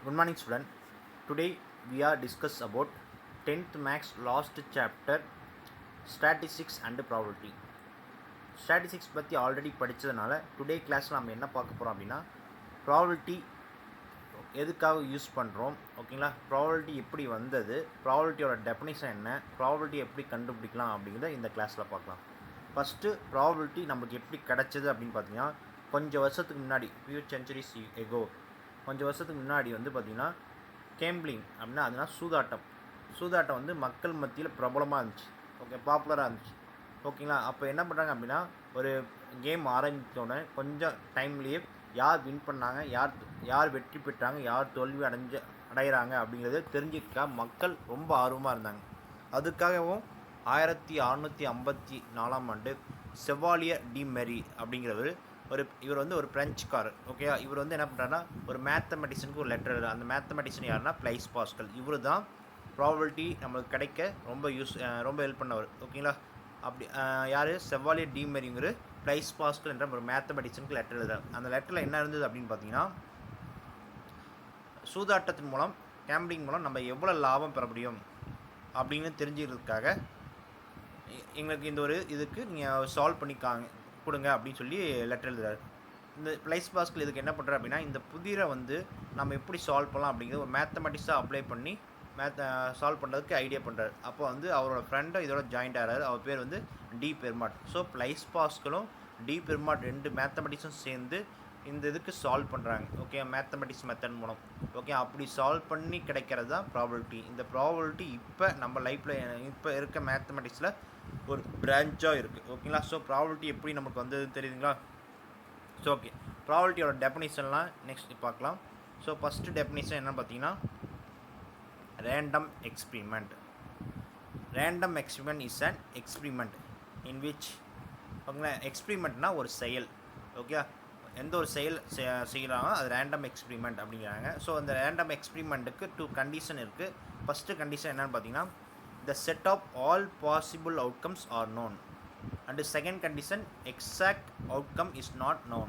Good morning, student. Today we are discuss about 10th Max last chapter statistics and probability. Statistics பற்றி already படித்ததுனால today கிளாஸில் நம்ம என்ன பார்க்க போகிறோம் அப்படின்னா ப்ராபபிலிட்டி எதுக்காக யூஸ் பண்ணுறோம், ஓகேங்களா? ப்ராபபிலிட்டி எப்படி வந்தது, ப்ராபபிலிட்டியோட டெஃபினிஷன் என்ன, ப்ராபபிலிட்டி எப்படி கண்டுபிடிக்கலாம் அப்படிங்கிறத இந்த கிளாஸில் பார்க்கலாம். ஃபஸ்ட்டு ப்ராபபிலிட்டி நமக்கு எப்படி கிடச்சிது அப்படின்னு பார்த்தீங்கன்னா, கொஞ்சம் வருஷத்துக்கு முன்னாடி ஃபியூ சென்ச்சுரிஸ் எகோ, கொஞ்சம் வருஷத்துக்கு முன்னாடி வந்து பார்த்திங்கன்னா கேம்பிளிங் அப்படின்னா அதுனா சூதாட்டம் வந்து மக்கள் மத்தியில் பிரபலமாக இருந்துச்சு, ஓகே, பாப்புலராக இருந்துச்சு, ஓகேங்களா? அப்போ என்ன பண்ணுறாங்க அப்படின்னா ஒரு கேம் ஆரம்பித்தோடனே கொஞ்சம் டைம்லேயே யார் வின் பண்ணாங்க, யார் வெற்றி பெற்றாங்க, யார் தோல்வி அடைகிறாங்க அப்படிங்கிறது தெரிஞ்சுக்க மக்கள் ரொம்ப ஆர்வமாக இருந்தாங்க. அதுக்காகவும் 1654 செவாலியர் டி மெரி அப்படிங்கிறவர் இவர் வந்து ஒரு பிரெஞ்சுக்காரர், ஓகே. இவர் வந்து என்ன பண்ணுறாருன்னா ஒரு மேத்தமெட்டிஷனுக்கு ஒரு லெட்டர் எழுது. அந்த மேத்தமெட்டிஷன் யாருன்னா பிளைஸ் பாஸ்கல். இவர் தான் ப்ராபபிலிட்டி நம்மளுக்கு கிடைக்க ரொம்ப ஹெல்ப் பண்ணவர், ஓகேங்களா? அப்படி யார்? செவாலியர் டி மெரிங்கிற பிளைஸ் பாஸ்கல் என்ற ஒரு மேத்தமெட்டிஷனுக்கு லெட்டர் எழுதுறாரு. அந்த லெட்டரில் என்ன இருந்தது அப்படின்னு பார்த்தீங்கன்னா, சூதாட்டத்தின் மூலம், கேம்பிளிங் மூலம் நம்ம எவ்வளோ லாபம் பெற முடியும் அப்படின்னு தெரிஞ்சுக்கிறதுக்காக எங்களுக்கு இந்த ஒரு இதுக்கு நீங்கள் சால்வ் பண்ணிக்காங்க கொடுங்க அப்படின்னு சொல்லி லெட்டர் எழுதுறாரு. இந்த பிளைஸ் பாஸ்கல் இதுக்கு என்ன பண்ணுறாரு அப்படின்னா, இந்த புதிரை வந்து நம்ம எப்படி சால்வ் பண்ணலாம் அப்படிங்கிறது ஒரு மேத்தமெட்டிக்ஸாக அப்ளை பண்ணி சால்வ் பண்ணுறதுக்கு ஐடியா பண்ணுறாரு. அப்போ வந்து அவரோட ஃப்ரெண்டும் இதோட ஜாயிண்ட் ஆகிறாரு. அவர் பேர் வந்து டி பெர்மாட். ஸோ பிளைஸ் பாஸ்கலும் டி பெர்மாட் ரெண்டு மேத்தமெட்டிக்ஸும் சேர்ந்து இந்த இதுக்கு சால்வ் பண்ணுறாங்க, ஓகே, மேத்தமெட்டிக்ஸ் மெத்தட் மூலம், ஓகே. அப்படி சால்வ் பண்ணி கிடைக்கிறது தான் ப்ராபபிலிட்டி. இந்த ப்ராபபிலிட்டி இப்போ நம்ம லைஃப்பில் இப்போ இருக்க மேத்தமெட்டிக்ஸில் ஒரு பிரான்ச்சாக இருக்குது, ஓகேங்களா? ஸோ ப்ராபபிலிட்டி எப்படி நமக்கு வந்ததுன்னு தெரியுதுங்களா? ஸோ ஓகே, ப்ராபபிலிட்டியோட டெஃபினிஷன்லாம் நெக்ஸ்ட் பார்க்கலாம். ஸோ ஃபஸ்ட்டு டெஃபினிஷன் என்னன்னு பார்த்தீங்கன்னா, random experiment. Random experiment is an experiment in which, ஓகேங்களா, எக்ஸ்பிரிமெண்ட்னா ஒரு செயல், ஓகே. எந்த ஒரு செயல் செய்கிறாங்க அது ரேண்டம் எக்ஸ்பிரிமெண்ட் அப்படிங்கிறாங்க. ஸோ அந்த ரேண்டம் எக்ஸ்பிரிமெண்ட்டுக்கு 2 கண்டிஷன் இருக்குது. ஃபஸ்ட்டு கண்டிஷன் என்னென்னு பார்த்தீங்கன்னா, the set of all possible outcomes are known, and the second condition exact outcome is not known.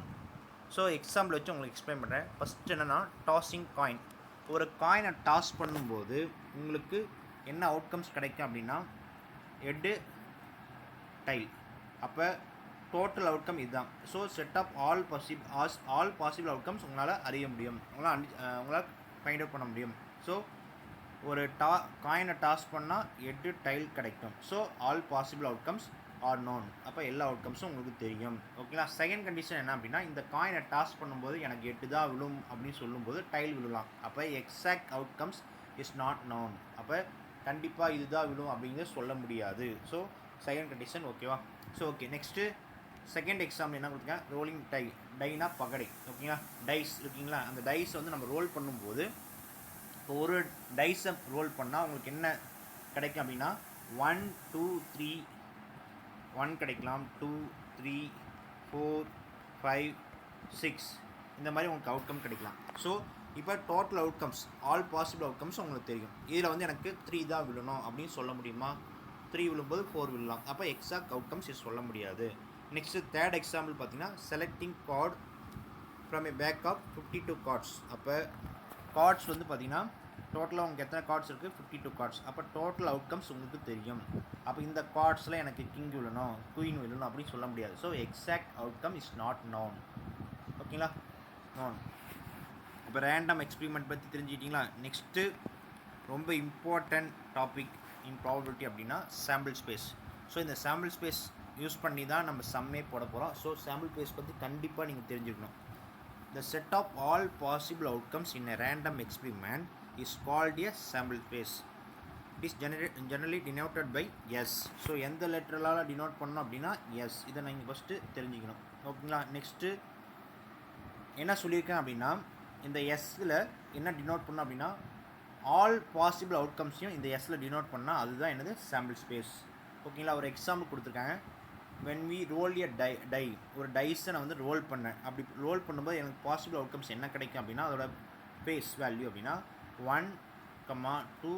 So example வச்சு உங்களுக்கு எக்ஸ்பிளைன் பண்ணுறேன். ஃபஸ்ட்டு என்னென்னா டாஸிங் காயின். ஒரு காயினை டாஸ் பண்ணும்போது உங்களுக்கு என்ன அவுட்கம்ஸ் கிடைக்கும் அப்படின்னா ஹெட்டு டைல். அப்போ டோட்டல் அவுட்கம் இதுதான். So set of all possible outcomes உங்களால் அறிய முடியும், உங்களால் ஃபைண்ட் அவுட் பண்ண முடியும். ஸோ ஒரு காயினை டாஸ் பண்ணால் 8 டைல் கிடைக்கும். So all possible outcomes are known. அப்போ எல்லா அவுட்கம்ஸும் உங்களுக்கு தெரியும், ஓகேங்களா? செகண்ட் கண்டிஷன் என்ன அப்படின்னா, இந்த காயினை டாஸ் பண்ணும்போது எனக்கு 8 தான் விழும் அப்படின்னு சொல்லும்போது டைல் விழலாம். அப்போ exact outcomes is not known. அப்போ கண்டிப்பாக இதுதான் விழும் அப்படிங்கிறது சொல்ல முடியாது. ஸோ செகண்ட் கண்டிஷன், ஓகேவா? So okay, next second example என்ன கொடுத்துருக்கேன், ரோலிங் டைனா பகடை, ஓகேங்களா? டைஸ் இருக்குங்களா? அந்த டைஸ் வந்து நம்ம ரோல் பண்ணும்போது இப்போ ஒரு டைஸை ரோல் பண்ணால் உங்களுக்கு என்ன கிடைக்கும் அப்படின்னா 1 2 3 1 கிடைக்கலாம், 2 3 4 5 6 இந்த மாதிரி உங்களுக்கு அவுட்கம் கிடைக்கலாம். ஸோ இப்போ total outcomes, all possible outcomes உங்களுக்கு தெரியும். இதில் வந்து எனக்கு 3 தான் விழணும் அப்படின்னு சொல்ல முடியுமா? 3 விழும்போது 4 விழலாம். அப்போ எக்ஸாக்ட் அவுட்கம்ஸ் இது சொல்ல முடியாது. நெக்ஸ்ட்டு தேர்ட் எக்ஸாம்பிள் பார்த்தீங்கன்னா, selecting card from a pack of 52 cards. அப்போ கார்ட்ஸ் வந்து பார்த்தீங்கன்னா டோட்டலாக உங்களுக்கு எத்தனை கார்ட்ஸ் இருக்குது? 52 கார்ட்ஸ். அப்போ டோட்டல் அவுட்கம்ஸ் உங்களுக்கு தெரியும். அப்போ இந்த கார்ட்ஸில் எனக்கு கிங் விழணும், குயின் விழணும் அப்படின்னு சொல்ல முடியாது. So exact outcome is not known, ஓகேங்களா? நோன். இப்போ ரேண்டம் எக்ஸ்பிரிமெண்ட் பற்றி தெரிஞ்சுக்கிட்டிங்களா? நெக்ஸ்ட்டு ரொம்ப இம்பார்ட்டன்ட் டாபிக் இன் ப்ராபபிலிட்டி அப்படின்னா சாம்பிள் ஸ்பேஸ். ஸோ இந்த சாம்பிள் ஸ்பேஸ் யூஸ் பண்ணி தான் நம்ம சம்மே போட போகிறோம். ஸோ சாம்பிள் ஸ்பேஸ் பற்றி கண்டிப்பாக நீங்கள் தெரிஞ்சுக்கணும். The set of all possible outcomes in a random experiment is called a sample space. It is generally denoted by S. So எந்த லெட்டரால் டினோட் பண்ணணும் அப்படின்னா S. இதை நீங்கள் ஃபஸ்ட்டு தெரிஞ்சுக்கணும், ஓகேங்களா? நெக்ஸ்ட்டு என்ன சொல்லியிருக்கேன் அப்படின்னா, இந்த எஸ்ஸில் என்ன டினோட் பண்ணணும் அப்படின்னா ஆல் பாசிபிள் அவுட்கம்ஸையும் இந்த எஸ்ஸில் டினோட் பண்ணால் அதுதான் என்னது சாம்பிள் ஸ்பேஸ், ஓகேங்களா? ஒரு எக்ஸாம்பிள் கொடுத்துருக்காங்க. when we roll a die, ஒரு டைஸை நான் வந்து ரோல் பண்ணேன். அப்படி ரோல் பண்ணும்போது எனக்கு பாசிபிள் அவுட்கம்ஸ் என்ன கிடைக்கும் அப்படின்னா அதோட ஃபேஸ் வேல்யூ அப்படின்னா 1 2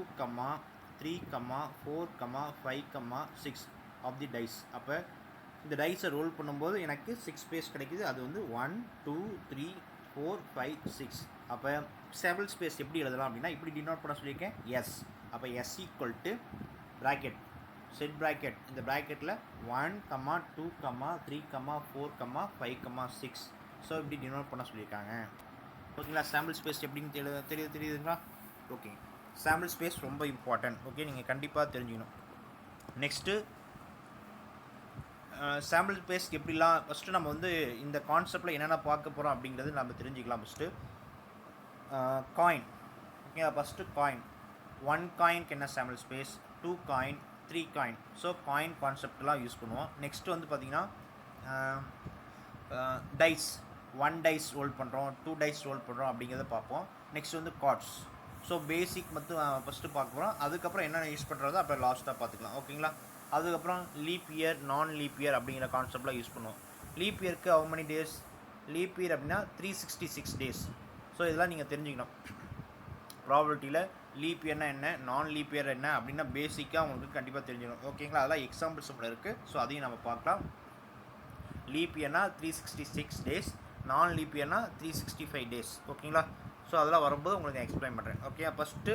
3 4 5 6 ஆஃப் தி டைஸ். அப்போ இந்த டைஸை ரோல் பண்ணும்போது எனக்கு 6 ஃபேஸ் கிடைக்குது. அது வந்து 1 2 3 4 5 6. அப்போ சாம்பிள் ஸ்பேஸ் எப்படி எழுதலாம் அப்படின்னா இப்படி டினோட் பண்ண சொல்லியிருக்கேன் எஸ். அப்போ S equal to bracket set bracket, இந்த ப்ராக்கெட்டில் 1 2 3 4 5 6. ஸோ இப்படி டினோட் பண்ண சொல்லியிருக்காங்க. ஓகேங்களா? சாம்பிள் ஸ்பேஸ் எப்படின்னு தெரியுதுங்களா? ஓகே, சாம்பிள் ஸ்பேஸ் ரொம்ப இம்பார்ட்டன்ட். ஓகே, நீங்கள் கண்டிப்பாக தெரிஞ்சுக்கணும். நெக்ஸ்ட்டு சாம்பிள் ஸ்பேஸ் எப்படிலாம் ஃபஸ்ட்டு நம்ம வந்து இந்த கான்செப்டில் என்னென்ன பார்க்க போகிறோம் அப்படிங்கிறது நம்ம தெரிஞ்சுக்கலாம். First coin. Okay, first coin. 1 காயின்க்கு என்ன sample space, 2 coin, 3 coin. So coin கான்செப்ட்லாம் யூஸ் பண்ணுவோம். நெக்ஸ்ட்டு வந்து பார்த்திங்கன்னா டைஸ். 1 டைஸ் ரோல் பண்ணுறோம், 2 டைஸ் ரோல் பண்ணுறோம் அப்படிங்கிறத பார்ப்போம். நெக்ஸ்ட் வந்து கார்ட்ஸ். ஸோ பேசிக் மட்டும் ஃபஸ்ட்டு பார்க்க போகிறோம். அதுக்கப்புறம் என்னென்ன யூஸ் பண்ணுறதோ அப்புறம் லாஸ்ட்டாக பார்த்துக்கலாம். ஓகேங்களா? அதுக்கப்புறம் லீப் இயர், நான் லீப் இயர் அப்படிங்கிற கான்செப்ட்லாம் யூஸ் பண்ணுவோம். லீப் இயருக்கு how many days? Leap year அப்படின்னா 366 டேஸ். ஸோ இதெல்லாம் நீங்கள் தெரிஞ்சுக்கணும். ப்ராபபிலிட்டியில் லீப் இயர்னா என்ன, நான் லீப் இயர் என்ன அப்படின்னா பேசிக்காக உங்களுக்கு கண்டிப்பாக தெரிஞ்சுக்கணும். ஓகேங்களா? அதெல்லாம் எக்ஸாம்பிள்ஸ் இருக்குது. ஸோ அதையும் நம்ம பார்க்கலாம். லீப் இயர்னா 366 டேஸ், நான் லீப் இயர்னா 365 டேஸ். ஓகேங்களா? ஸோ அதெல்லாம் வரும்போது உங்களுக்கு நான் எக்ஸ்பிளைன் பண்ணுறேன். ஓகே, ஃபஸ்ட்டு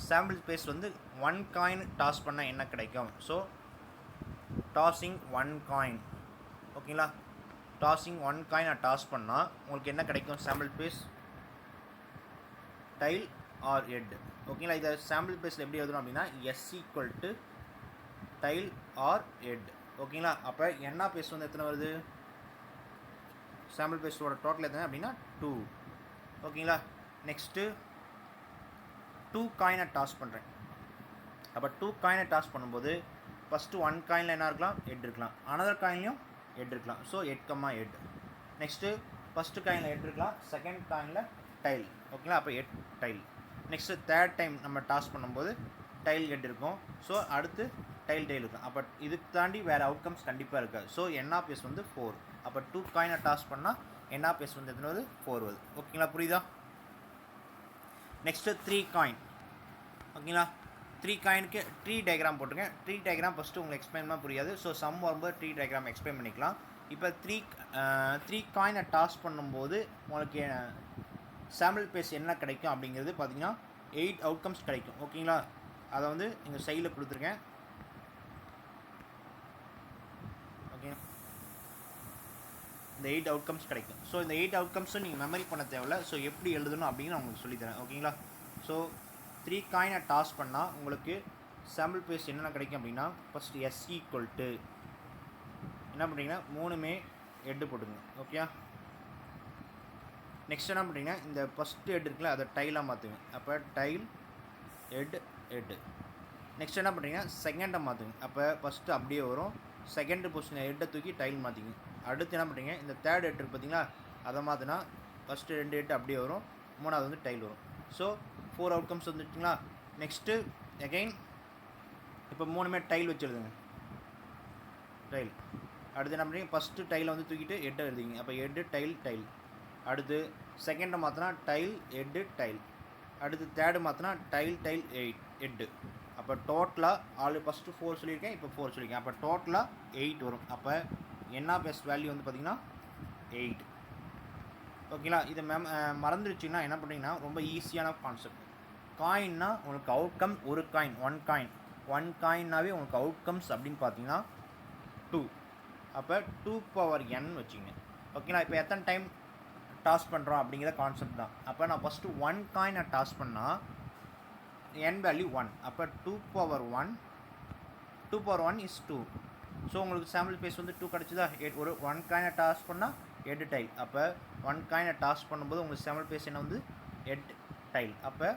சாம்பிள் ஸ்பேஸ் வந்து 1 காயின் டாஸ் பண்ணால் என்ன கிடைக்கும்? So tossing 1 coin. ஓகேங்களா? டாஸிங் 1 காயின் டாஸ் பண்ணால் உங்களுக்கு என்ன கிடைக்கும்? Sample space tail or head. ஓகேங்களா? இதை சாம்பிள் ஸ்பேஸில் எப்படி எழுதணும் அப்படின்னா S equal to tail or head. ஓகேங்களா? அப்போ என்ன பேஸ் வந்து எத்தனை வருது? சாம்பிள் பேஸோட டோட்டல் எத்தனை அப்படின்னா 2. ஓகேங்களா? நெக்ஸ்ட்டு 2 காயினை டாஸ் பண்ணுறேன். அப்போ 2 காயினை டாஸ் பண்ணும்போது ஃபஸ்ட்டு 1 காயினில் என்ன இருக்கலாம்? ஹெட் இருக்கலாம். அனதர் காயின்லையும் ஹெட் இருக்கலாம். So head head. Next first காயினில் ஹெட் இருக்கலாம், செகண்ட் காயினில் டைல். ஓகேங்களா? அப்போ head tail. Next third time நம்ம டாஸ் பண்ணும்போது டைல் ஹெட் இருக்கும். ஸோ அடுத்து டைல் இருக்கும். அப்போ இதுக்கு தாண்டி வேறு அவுட்கம்ஸ் கண்டிப்பாக இருக்காது. ஸோ என்ஆர்பிஎஸ் வந்து 4. அப்போ 2 காயினை டாஸ் பண்ணால் என்ஆர்பிஎஸ் வந்து எத்தனை வருது? 4 வருது. ஓகேங்களா? புரியுதா? Next 3 coin. ஓகேங்களா? 3 காயினுக்கு ட்ரீ டயக்ராம் போட்டுருங்க. ட்ரீ டயக்ராம் ஃபஸ்ட்டு உங்களுக்கு எக்ஸ்பிளைன் பண்ணால் புரியாது. ஸோ சம் வரும்போது ட்ரீ டயக்ராம் எக்ஸ்பிளைன் பண்ணிக்கலாம். இப்போ 3 காயினை டாஸ் பண்ணும்போது உங்களுக்கு சாம்பிள் பேஸ் என்ன கிடைக்கும் அப்படிங்கிறது பார்த்தீங்கன்னா 8 அவுட்கம்ஸ் கிடைக்கும். ஓகேங்களா? அதை வந்து நீங்கள் சைடில் கொடுத்துருக்கேன். ஓகே, இந்த 8 அவுட்கம்ஸ் கிடைக்கும். ஸோ இந்த 8 அவுட்கம்ஸும் நீங்கள் மெமரி பண்ண தேவையில்ல. ஸோ எப்படி எழுதணும் அப்படின்னு நான் உங்களுக்கு சொல்லித்தரேன். ஓகேங்களா? ஸோ 3 காயினை டாஸ் பண்ணால் உங்களுக்கு சாம்பிள் பேஸ் என்னென்ன கிடைக்கும் அப்படின்னா ஃபஸ்ட்டு எஸ் ஈக்குவல் டு என்ன பண்ணுறீங்கன்னா 3மே ஹெட்டு போட்டுங்க. ஓகே, நெக்ஸ்ட் என்ன பண்ணுறீங்கன்னா இந்த ஃபஸ்ட்டு ஹெட் இருக்குல்ல அதை டைலாக மாற்றுங்க. அப்போ டைல் ஹெட்டு. நெக்ஸ்ட் என்ன பண்ணுறீங்கன்னா செகண்டை மாற்றுங்க. அப்போ ஃபஸ்ட்டு அப்படியே வரும், செகண்டு பொசிஷன் ஹெட்டை தூக்கி டைல் மாற்றிங்க. அடுத்து என்ன பண்ணுறீங்க இந்த தேர்ட் ஹெட் இருக்குது பார்த்தீங்களா, அதை மாற்றினா ஃபஸ்ட்டு 2 ஹெட்டு அப்படியே வரும், 3வது வந்து டைல் வரும். ஸோ 4 அவுட்கம்ஸ் வந்துட்டுங்களா. நெக்ஸ்ட்டு அகெயின் இப்போ 3மே டைல் வச்சு எழுதுங்க. டைல். அடுத்து என்ன பண்ணுறீங்க ஃபஸ்ட்டு டைலை வந்து தூக்கிட்டு ஹெட்டை எழுதிங்க. அப்போ ஹெட்டு டைல். அடுத்து செகண்டை மாற்றினா டைல் ஹெட்டு டைல். அடுத்து தேர்டு மாற்றினா டைல் ஹெட்டு. அப்போ டோட்டலாக ஃபஸ்ட்டு 4 சொல்லியிருக்கேன், இப்போ 4 சொல்லியிருக்கேன். அப்போ டோட்டலாக 8 வரும். அப்போ என்ன பெஸ்ட் வேல்யூ வந்து பார்த்திங்கன்னா 8. ஓகேங்களா? இதை மறந்துடுச்சிங்கன்னா என்ன பண்ணுறீங்கன்னா ரொம்ப ஈஸியான கான்செப்ட். காயின்னா உங்களுக்கு அவுட்கம் ஒரு காயின், 1 காயின்னாவே உங்களுக்கு அவுட்கம்ஸ் அப்படின்னு பார்த்தீங்கன்னா 2. அப்போ 2 பவர் n வச்சுங்க. ஓகேங்களா? இப்போ எத்தனை டைம் டாஸ் பண்ணுறோம் அப்படிங்கிற கான்செப்ட் தான். அப்போ நான் ஃபஸ்ட்டு 1 காயினை டாஸ் பண்ணால் n வேல்யூ 1. அப்போ 2 பவர் 1 இஸ் 2. ஸோ உங்களுக்கு சாம்பிள் பேஸ் வந்து 2 கிடச்சிதா. ஒரு 1 காயினை டாஸ் பண்ணால் ஹெட் டைல். அப்போ 1 காயினை டாஸ் பண்ணும்போது உங்களுக்கு சாம்பிள் பேஸ் என்ன வந்து ஹெட் டைல். அப்போ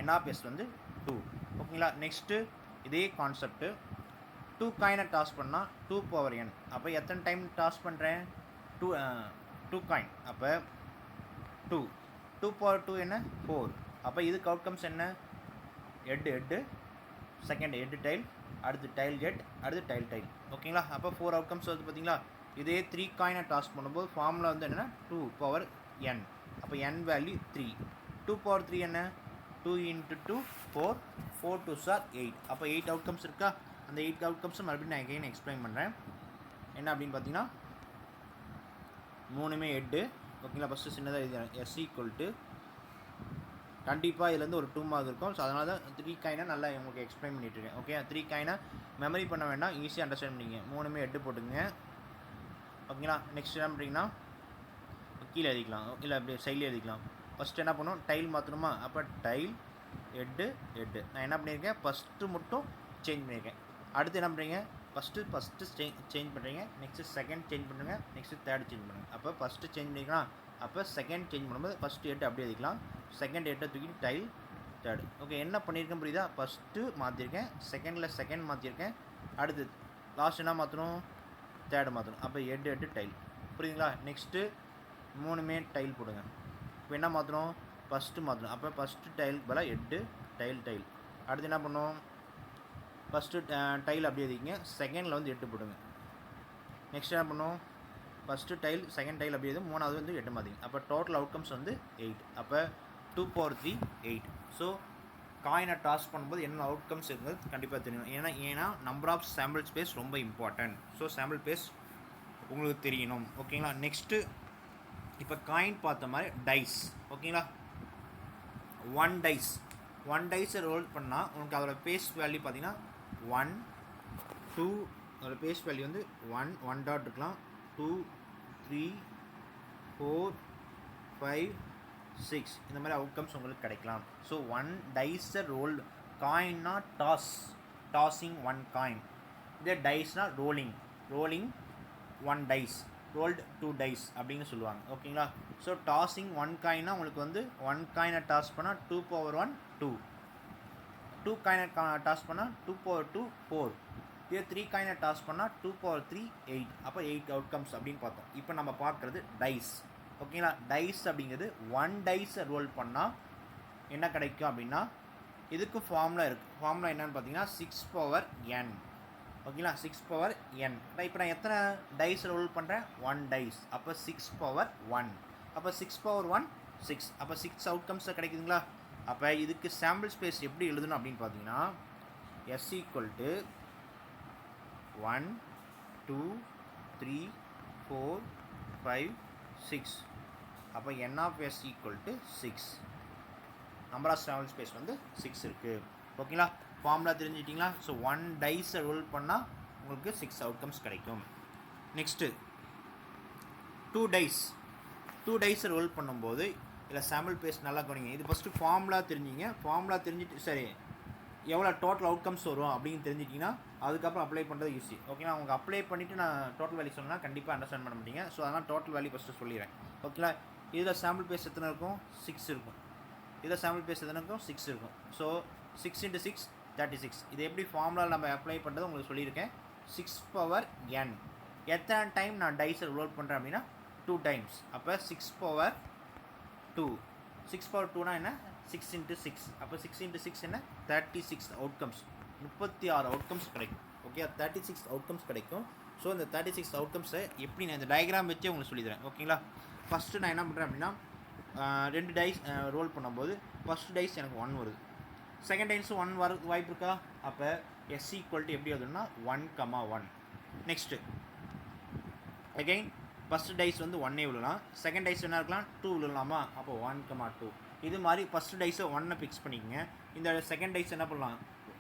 என்ஆர்பிஎஸ் வந்து 2. ஓகேங்களா? நெக்ஸ்ட்டு இதே கான்செப்ட்டு 2 காயினை டாஸ் பண்ணால் 2 பவர் n. அப்போ எத்தனை டைம் டாஸ் பண்ணுறேன்? 2 காயின். அப்போ 2 பவர் 2 என்ன 4. அப்போ இதுக்கு அவுட்கம்ஸ் என்ன? ஹெட்டு, செகண்ட் ஹெட் டைல், அடுத்து டைல் ஹெட், அடுத்து டைல். ஓகேங்களா? அப்போ 4 அவுட்கம்ஸ் வருது பார்த்தீங்களா. இதே 3 காயினை டாஸ் பண்ணும்போது ஃபார்முலா வந்து என்னென்னா 2 பவர் n. அப்போ n வேல்யூ 3. 2 பவர் 3 என்ன? 2 × 2 4, 4 2s are 8. அப்போ 8 அவுட்கம்ஸ் இருக்கா. அந்த 8 அவுட்கம்ஸும் மறுபடியும் நான் எகைன் எக்ஸ்பிளைன் பண்ணுறேன். என்ன அப்படின்னு பார்த்தீங்கன்னா 3மே ஹெட்டு, ஓகேங்களா. ஃபஸ்ட்டு சின்னதாக எழுதிக்கிறேன். எஸ் ஈக்குவல் டு கண்டிப்பாக இதுலேருந்து ஒரு 2 மார்க் இருக்கும். ஸோ அதனால தான் 3 காயினை நல்லா உங்களுக்கு எக்ஸ்பிளைன் பண்ணிட்டுருக்கேன். ஓகே, 3 காயினை மெமரி பண்ண வேண்டாம், ஈஸியாக அண்டர்ஸ்டாண்ட் பண்ணிங்க. 3மே ஹெட்டு போட்டுங்க. ஓகேங்களா. நெக்ஸ்ட் என்ன பண்ணுறீங்கன்னா கீழே எழுதிக்கலாம், இல்லை அப்படி சைடில் எழுதிக்கலாம். ஃபஸ்ட்டு என்ன பண்ணணும், டைல் மாற்றணுமா, அப்போ டைல் ஹெட்டு ஹெட்டு. நான் என்ன பண்ணியிருக்கேன், ஃபஸ்ட்டு மட்டும் சேஞ்ச் பண்ணியிருக்கேன். அடுத்து என்ன பண்ணுறீங்க, ஃபஸ்ட்டு சேஞ்ச் பண்ணுறீங்க, நெக்ஸ்ட்டு செகண்ட் சேஞ்ச் பண்ணுங்க, நெக்ஸ்ட்டு தேர்ட் சேஞ்ச் பண்ணுங்கள். அப்போ ஃபஸ்ட்டு சேஞ்ச் பண்ணிக்கலாம், அப்போ செகண்ட் சேஞ்ச் பண்ணும்போது ஃபஸ்ட்டு ஹெட்டு அப்படியே எழுதிக்கலாம், செகண்ட் ஹெட்டை தூக்கி டைல் தேர்டு. ஓகே, என்ன பண்ணியிருக்கேன் புரியுதா, ஃபஸ்ட்டு மாற்றிருக்கேன், செகண்டில் செகண்ட் மாற்றிருக்கேன், அடுத்து லாஸ்ட் என்ன மாற்றணும், தேர்டு மாற்றணும். அப்போ ஹெட்டு ஹெட்டு டைல். புரியுதுங்களா. நெக்ஸ்ட்டு 3மே டைல் போடுங்க. இப்போ என்ன மாற்றணும், ஃபஸ்ட்டு மாற்றணும். அப்போ ஃபஸ்ட்டு டைலுக்கு பதிலாக ஹெட்டு டைல் டைல். அடுத்து என்ன பண்ணணும், ஃபஸ்ட்டு டைல் அப்படியே எழுதிக்கிங்க, செகண்டில் வந்து 8 போடுங்க. நெக்ஸ்ட் என்ன பண்ணும், ஃபஸ்ட்டு டைல் செகண்ட் டைல் அப்படியே 3வது வந்து 8 மாற்றிங்க. அப்போ டோட்டல் அவுட்கம்ஸ் வந்து 8. அப்போ 2 power 3 8. ஸோ காயினை டாஸ் பண்ணும்போது என்ன அவுட்கம்ஸ் இருக்குங்கிறது கண்டிப்பாக தெரியணும். ஏன்னா நம்பர் ஆஃப் சாம்பிள் ஸ்பேஸ் ரொம்ப இம்பார்ட்டன்ட். ஸோ சாம்பிள் ஸ்பேஸ் உங்களுக்கு தெரியணும். ஓகேங்களா. நெக்ஸ்ட்டு இப்போ காயின் பார்த்த மாதிரி டைஸ். ஓகேங்களா. 1 டைஸை ரோல் பண்ணால் உங்களுக்கு அதோட பேஸ் வேல்யூ பார்த்தீங்கன்னா 1 2, அதோட பேஸ் வேல்யூ வந்து 1 டாட் இருக்கலாம், 2 3 4 5 6 இந்த மாதிரி அவுட்கம்ஸ் உங்களுக்கு கிடைக்கலாம். ஸோ 1 டைஸை ரோல், காயின்னா டாஸிங் 1 காயின், இதே டைஸ்னால் ரோலிங் 1 டைஸ், ரோல்டு 2 டைஸ் அப்படின்னு சொல்லுவாங்க. ஓகேங்களா. ஸோ டாஸிங் 1 காயின்னா உங்களுக்கு வந்து 1 காயினை டாஸ் பண்ணால் 2 power 1 2 காயினை டாஸ் பண்ணால் 2 power 2 4, இதே 3 காயினை டாஸ் பண்ணால் 2 power 3 8. அப்போ 8 அவுட்கம்ஸ் அப்படின்னு பார்த்தோம். இப்போ நம்ம பார்க்குறது டைஸ். ஓகேங்களா. டைஸ் அப்படிங்கிறது 1 டைஸை ரோல் பண்ணால் என்ன கிடைக்கும் அப்படின்னா, இதுக்கு ஃபார்முலா இருக்குது. ஃபார்முலா என்னன்னு பார்த்தீங்கன்னா 6 power n. ஓகேங்களா. 6 power n. இப்போ நான் எத்தனை டைஸ் ரோல் பண்ணுறேன், 1 டைஸ். அப்போ 6 power 1. அப்போ 6 power 1 6. அப்போ 6 அவுட்கம்ஸை கிடைக்குதுங்களா. அப்போ இதுக்கு சாம்பிள் ஸ்பேஸ் எப்படி எழுதணும் அப்படின்னு பார்த்தீங்கன்னா, எஸ் ஈக்குவல் டு 1 2 3 4 5 6. அப்போ n of s equal to 6. Number of sample space வந்து 6 இருக்குது. ஓகேங்களா. ஃபார்முலா தெரிஞ்சுக்கிட்டிங்களா. ஸோ 1 டைஸை ரோல் பண்ணால் உங்களுக்கு 6 அவுட்கம்ஸ் கிடைக்கும். நெக்ஸ்ட்டு 2 டைஸை ரோல் பண்ணும்போது இல்லை சாம்பிள் ஸ்பேஸ் நல்லா கவனிங்க. இது ஃபஸ்ட்டு ஃபார்முலா தெரிஞ்சிங்க. ஃபார்முலா தெரிஞ்சுட்டு சரி எவ்வளோ டோட்டல் அவுட்கம்ஸ் வரும் அப்படின்னு தெரிஞ்சிட்டிங்கன்னா அதுக்கப்புறம் அப்ளை பண்ணுறது ஈஸி. ஓகேங்களா. அவங்க அப்ளை பண்ணிவிட்டு நான் டோட்டல் வேல்யூ சொன்னால் கண்டிப்பாக அண்டர்ஸ்டாண்ட் பண்ண மாட்டீங்க. ஸோ அதனால் டோட்டல் வேல்யூ ஃபஸ்ட்டு சொல்லிடுறேன். ஓகேங்களா. இதில் சாம்பிள் பேஸ் எத்தனை இருக்கும், 6 இருக்கும். இதில் சாம்பிள் பேஸ் எத்தனை இருக்கும், 6 இருக்கும். ஸோ 6 × 6 36. இது எப்படி ஃபார்முலா நம்ம அப்ளை பண்ணுறது உங்களுக்கு சொல்லியிருக்கேன். 6 power n. எத்தனை டைம் நான் டைஸை ரோல் பண்ணுறேன் அப்படின்னா 2 டைம்ஸ். அப்போ 6 power 2. 6 power 2னா என்ன, 6 × 6. அப்போ 6 × 6 என்ன, 36 அவுட்கம்ஸ், 36 அவுட்கம்ஸ் கிடைக்கும். ஓகே, 36 அவுட்கம்ஸ் கிடைக்கும். ஸோ இந்த 36 அவுட்கம்ஸை எப்படி நான் இந்த டயக்ராம் வச்சு உங்களுக்கு சொல்லித்தரேன். ஓகேங்களா. ஃபஸ்ட்டு நான் என்ன பண்ணுறேன் அப்படின்னா 2 டைஸ் ரோல் பண்ணும்போது ஃபஸ்ட் டைஸ் எனக்கு 1 வருது, செகண்ட் டைம்ஸும் 1 வர வாய்ப்பு இருக்கா. அப்போ எஸ் ஈக்குவல் டு எப்படி வருதுன்னா 1, 1. நெக்ஸ்ட்டு அகைன் ஃபஸ்ட் டைஸ் வந்து 1 விழலாம், செகண்ட் டைஸ் என்ன இருக்கலாம் 2 விழலாமா. அப்போ 1, 2. இது மாதிரி ஃபஸ்ட்டு டைஸை 1 ஃபிக்ஸ் பண்ணிக்கோங்க. இந்த செகண்ட் டைஸ் என்ன பண்ணலாம்,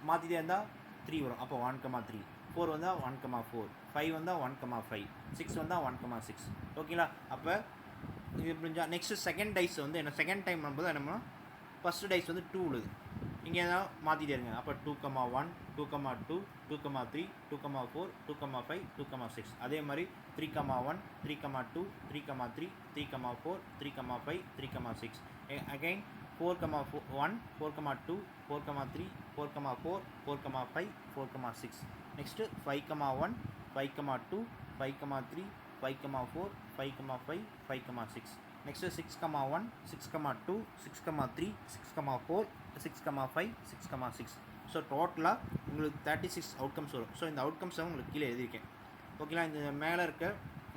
மாற்றிட்டே இருந்தால் 3 வரும். அப்போ 1, 3. 4 வந்தால் 1, 4. 5 வந்தால் 1, 5. 6 வந்தால் 1, 6. ஓகேங்களா. அப்போ இது புரிஞ்சால் நெக்ஸ்ட்டு செகண்ட் டைஸ் வந்து என்ன, செகண்ட் டைம் பண்ணும்போது என்ன பண்ணணும், ஃபஸ்ட்டு டைஸ் வந்து 2 விழுது, இங்கே ஏதாவது மாற்றிட்டே இருங்க. அப்போ 2, 1, 2, 2, 2, 3, 2, 4, 2, 5, 2, 6. அதே மாதிரி 3, 1, 3, 2, 3, 3, 3, 4, 3, 5, 3, 6. Again 4, 1, 4, 2, 4, 3, 4, 4, 4, 5, 4, 6. Next 5, 1, 5, 2, 5, 3, 5, 4, 5, 5, 5, 6. Next 6, 1, 6, 2, 6, 3, 6, 4, 6, 5, 6, 6. ஸோ டோட்டலாக உங்களுக்கு 36 அவுட்கம்ஸ் வரும். ஸோ இந்த அவுட்கம்ஸை உங்களுக்கு கீழே எழுதியிருக்கேன். ஓகேங்களா. இந்த மேலே இருக்க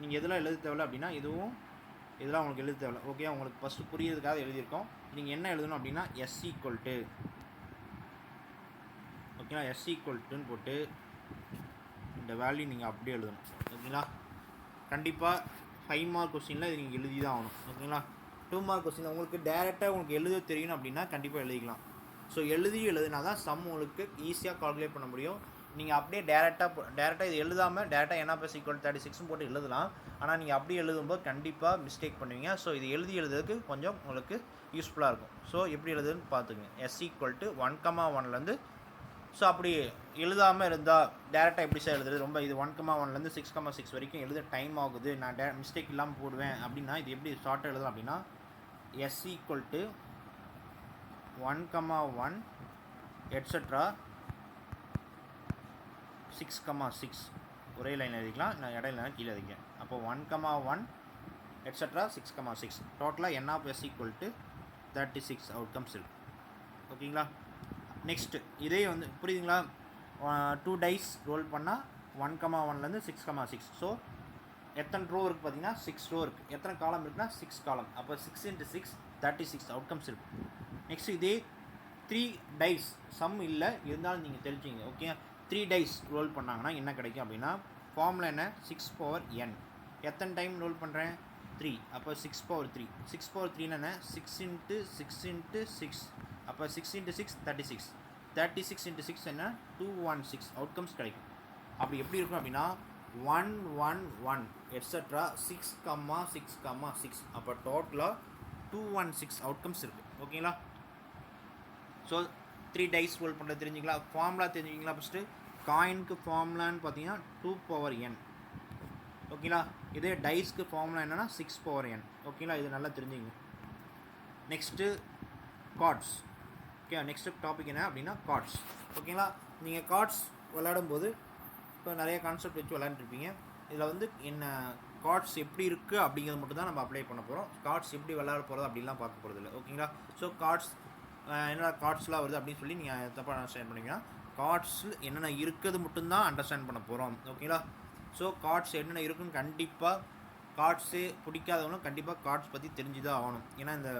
நீங்கள் எதெல்லாம் எழுத தேவையில்ல அப்படின்னா இதெல்லாம் உங்களுக்கு எழுத தேவையில்ல. ஓகே, உங்களுக்கு ஃபஸ்ட்டு புரியுறதுக்காக எழுதியிருக்கோம். நீங்கள் என்ன எழுதணும் அப்படின்னா எஸ் ஈக்குவல் டு, ஓகேங்களா, எஸ் ஈக்குவல் டுன்னு போட்டு இந்த வேல்யூ நீங்கள் அப்படியே எழுதணும். ஓகேங்களா. கண்டிப்பாக 5 மார்க் கொஸ்டினில் இது நீங்கள் எழுதி தான் ஆகணும். ஓகேங்களா? 2 மார்க் கொஸ்டின் உங்களுக்கு டேரெக்டாக உங்களுக்கு எழுத தெரியணும் அப்படின்னா கண்டிப்பாக எழுதிக்கலாம். ஸோ எழுதினா தான் சம் உங்களுக்கு ஈஸியாக கால்குலேட் பண்ண முடியும். நீங்கள் அப்படியே டேரெக்டாக இது எழுதாமல் டேரெக்டாக என்ன ப்ளஸ் ஈக்குவல் 36 போட்டு எழுதலாம். ஆனால் நீங்கள் அப்படி எழுதும்போது கண்டிப்பாக மிஸ்டேக் பண்ணுவீங்க. ஸோ இது எழுதுறதுக்கு கொஞ்சம் உங்களுக்கு யூஸ்ஃபுல்லாக இருக்கும். ஸோ எப்படி எழுதுன்னு பார்த்துங்க. S = 1,1லேருந்து ஸோ அப்படி எழுதாமல் இருந்தால் டேரெக்டாக எப்படி சார் எழுதுறது, ரொம்ப இது 1,1லேருந்து 6,6 வரைக்கும் எழுத டைம் ஆகுது, நான் மிஸ்டேக் இல்லாமல் போடுவேன் அப்படின்னா இது எப்படி ஷார்ட்டாக எழுதலாம் அப்படின்னா S = 1,1 எட்ஸெட்ரா 6,6 ஒரே லைன் எழுதிக்கலாம், நான் இடையில கீழே எழுதிக்கிறேன். அப்போ 1,1 எட்ஸெட்ரா 6,6 டோட்டலாக N of S = 36 அவுட்கம்ஸ் இருக்குது. ஓகேங்களா? நெக்ஸ்ட்டு இதே வந்து புரியுதுங்களா? 2 டைஸ் ரோல் பண்ணால் 1,1லேருந்து 6,6. ஸோ எத்தனை ரோ இருக்குது பார்த்தீங்கன்னா 6 ரோ இருக்குது. எத்தனை காலம் இருக்குன்னா 6 காலம். அப்போ 6 × 6 36 அவுட்கம்ஸ் இருக்குது. நெக்ஸ்ட் இதே 3 டைஸ் சம் இல்லை இருந்தாலும் நீங்கள் தெரிஞ்சுங்க. ஓகே, 3 டைஸ் ரோல் பண்ணாங்கன்னா என்ன கிடைக்கும் அப்படின்னா ஃபார்முலா என்ன 6/n. எத்தனை டைம் ரோல் பண்ணுறேன் 3. அப்போ 6/3. 6/3 என்ன 6 × 6 × 6. அப்போ 6 × 6 36. 36 × 6 என்ன 216 அவுட்கம்ஸ் கிடைக்கும். அப்படி எப்படி இருக்கும் அப்படின்னா 111 எட்ஸெட்ரா 6,6,6. அப்போ டோட்டலாக 216 அவுட்கம்ஸ் இருக்குது. ஓகேங்களா? ஸோ 3 டைஸ் ரோல் பண்ணுறது தெரிஞ்சுங்களா? ஃபார்முலா தெரிஞ்சுங்களா? ஃபஸ்ட்டு காயினுக்கு ஃபார்முலான்னு பார்த்தீங்கன்னா 2/n. ஓகேங்களா? இதே டைஸ்க்கு ஃபார்முலா என்னென்னா 6/n. ஓகேங்களா? இது நல்லா தெரிஞ்சுங்க. Next cards. Okay, next topic என்ன அப்படின்னா கார்ட்ஸ். ஓகேங்களா? நீங்கள் கார்ட்ஸ் விளையாடும்போது இப்போ நிறைய கான்செப்ட் வச்சு விளையாண்டுருப்பீங்க. இதில் வந்து என்ன கார்ட்ஸ் எப்படி இருக்குது அப்படிங்கிறது மட்டும் தான் நம்ம அப்ளை பண்ண போகிறோம். கார்ட்ஸ் எப்படி விளையாட போகிறது அப்படின்லாம் பார்க்க போகிறது இல்லை. ஓகேங்களா? ஸோ கார்ட்ஸ் என்னென்ன கார்ட்ஸ்லாம் வருது அப்படின்னு சொல்லி நீங்கள் தப்பாக அண்டர்ஸ்டாண்ட் பண்ணிங்கன்னா கார்ட்ஸில் என்னென்ன இருக்குது மட்டும்தான் அண்டர்ஸ்டாண்ட் பண்ண போகிறோம். ஓகேங்களா? ஸோ கார்ட்ஸ் என்னென்ன இருக்குன்னு கண்டிப்பாக கார்ட்ஸு பிடிக்காதவங்களும் கண்டிப்பாக கார்ட்ஸ் பற்றி தெரிஞ்சு தான் ஆகணும். ஏன்னா இந்த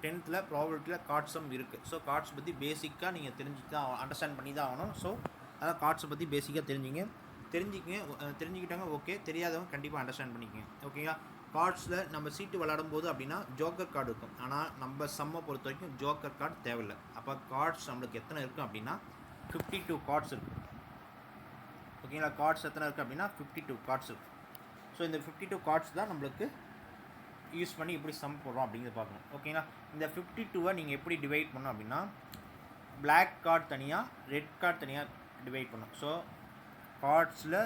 10th ப்ராபபிலிட்டியில் கார்ட்ஸும் இருக்குது. ஸோ கார்ட்ஸ் பற்றி பேசிக்காக நீங்கள் தெரிஞ்சு தான் அண்டர்ஸ்டாண்ட் பண்ணி தான் ஆகணும். ஸோ அதான் கார்ட்ஸை பற்றி பேசிக்காக தெரிஞ்சுக்கிட்டாங்க. ஓகே, தெரியாதவங்க கண்டிப்பாக அண்டர்ஸ்டாண்ட் பண்ணிக்கங்க. ஓகேங்களா? கார்ட்ஸில் நம்ம சீட்டு விளையாடும் போது அப்படின்னா ஜோக்கர் கார்டு இருக்கும். ஆனால் நம்ம சம்மை பொறுத்த வரைக்கும் ஜோக்கர் கார்டு தேவையில்லை. அப்போ கார்ட்ஸ் நம்மளுக்கு எத்தனை இருக்கும் அப்படின்னா 52 கார்ட்ஸ் இருக்குது. ஓகேங்களா? கார்ட்ஸ் எத்தனை இருக்குது அப்படின்னா 52 கார்ட்ஸ் இருக்குது. ஸோ இந்த 52 கார்ட்ஸ் தான் நம்மளுக்கு யூஸ் பண்ணி எப்படி சம் போடுறோம் அப்படிங்கிறத பார்க்கணும். ஓகேங்களா? இந்த 52 நீங்கள் எப்படி டிவைட் பண்ணணும் அப்படின்னா பிளாக் கார்டு தனியாக, ரெட் கார்டு தனியாக டிவைட் பண்ணணும். ஸோ கார்ட்ஸில்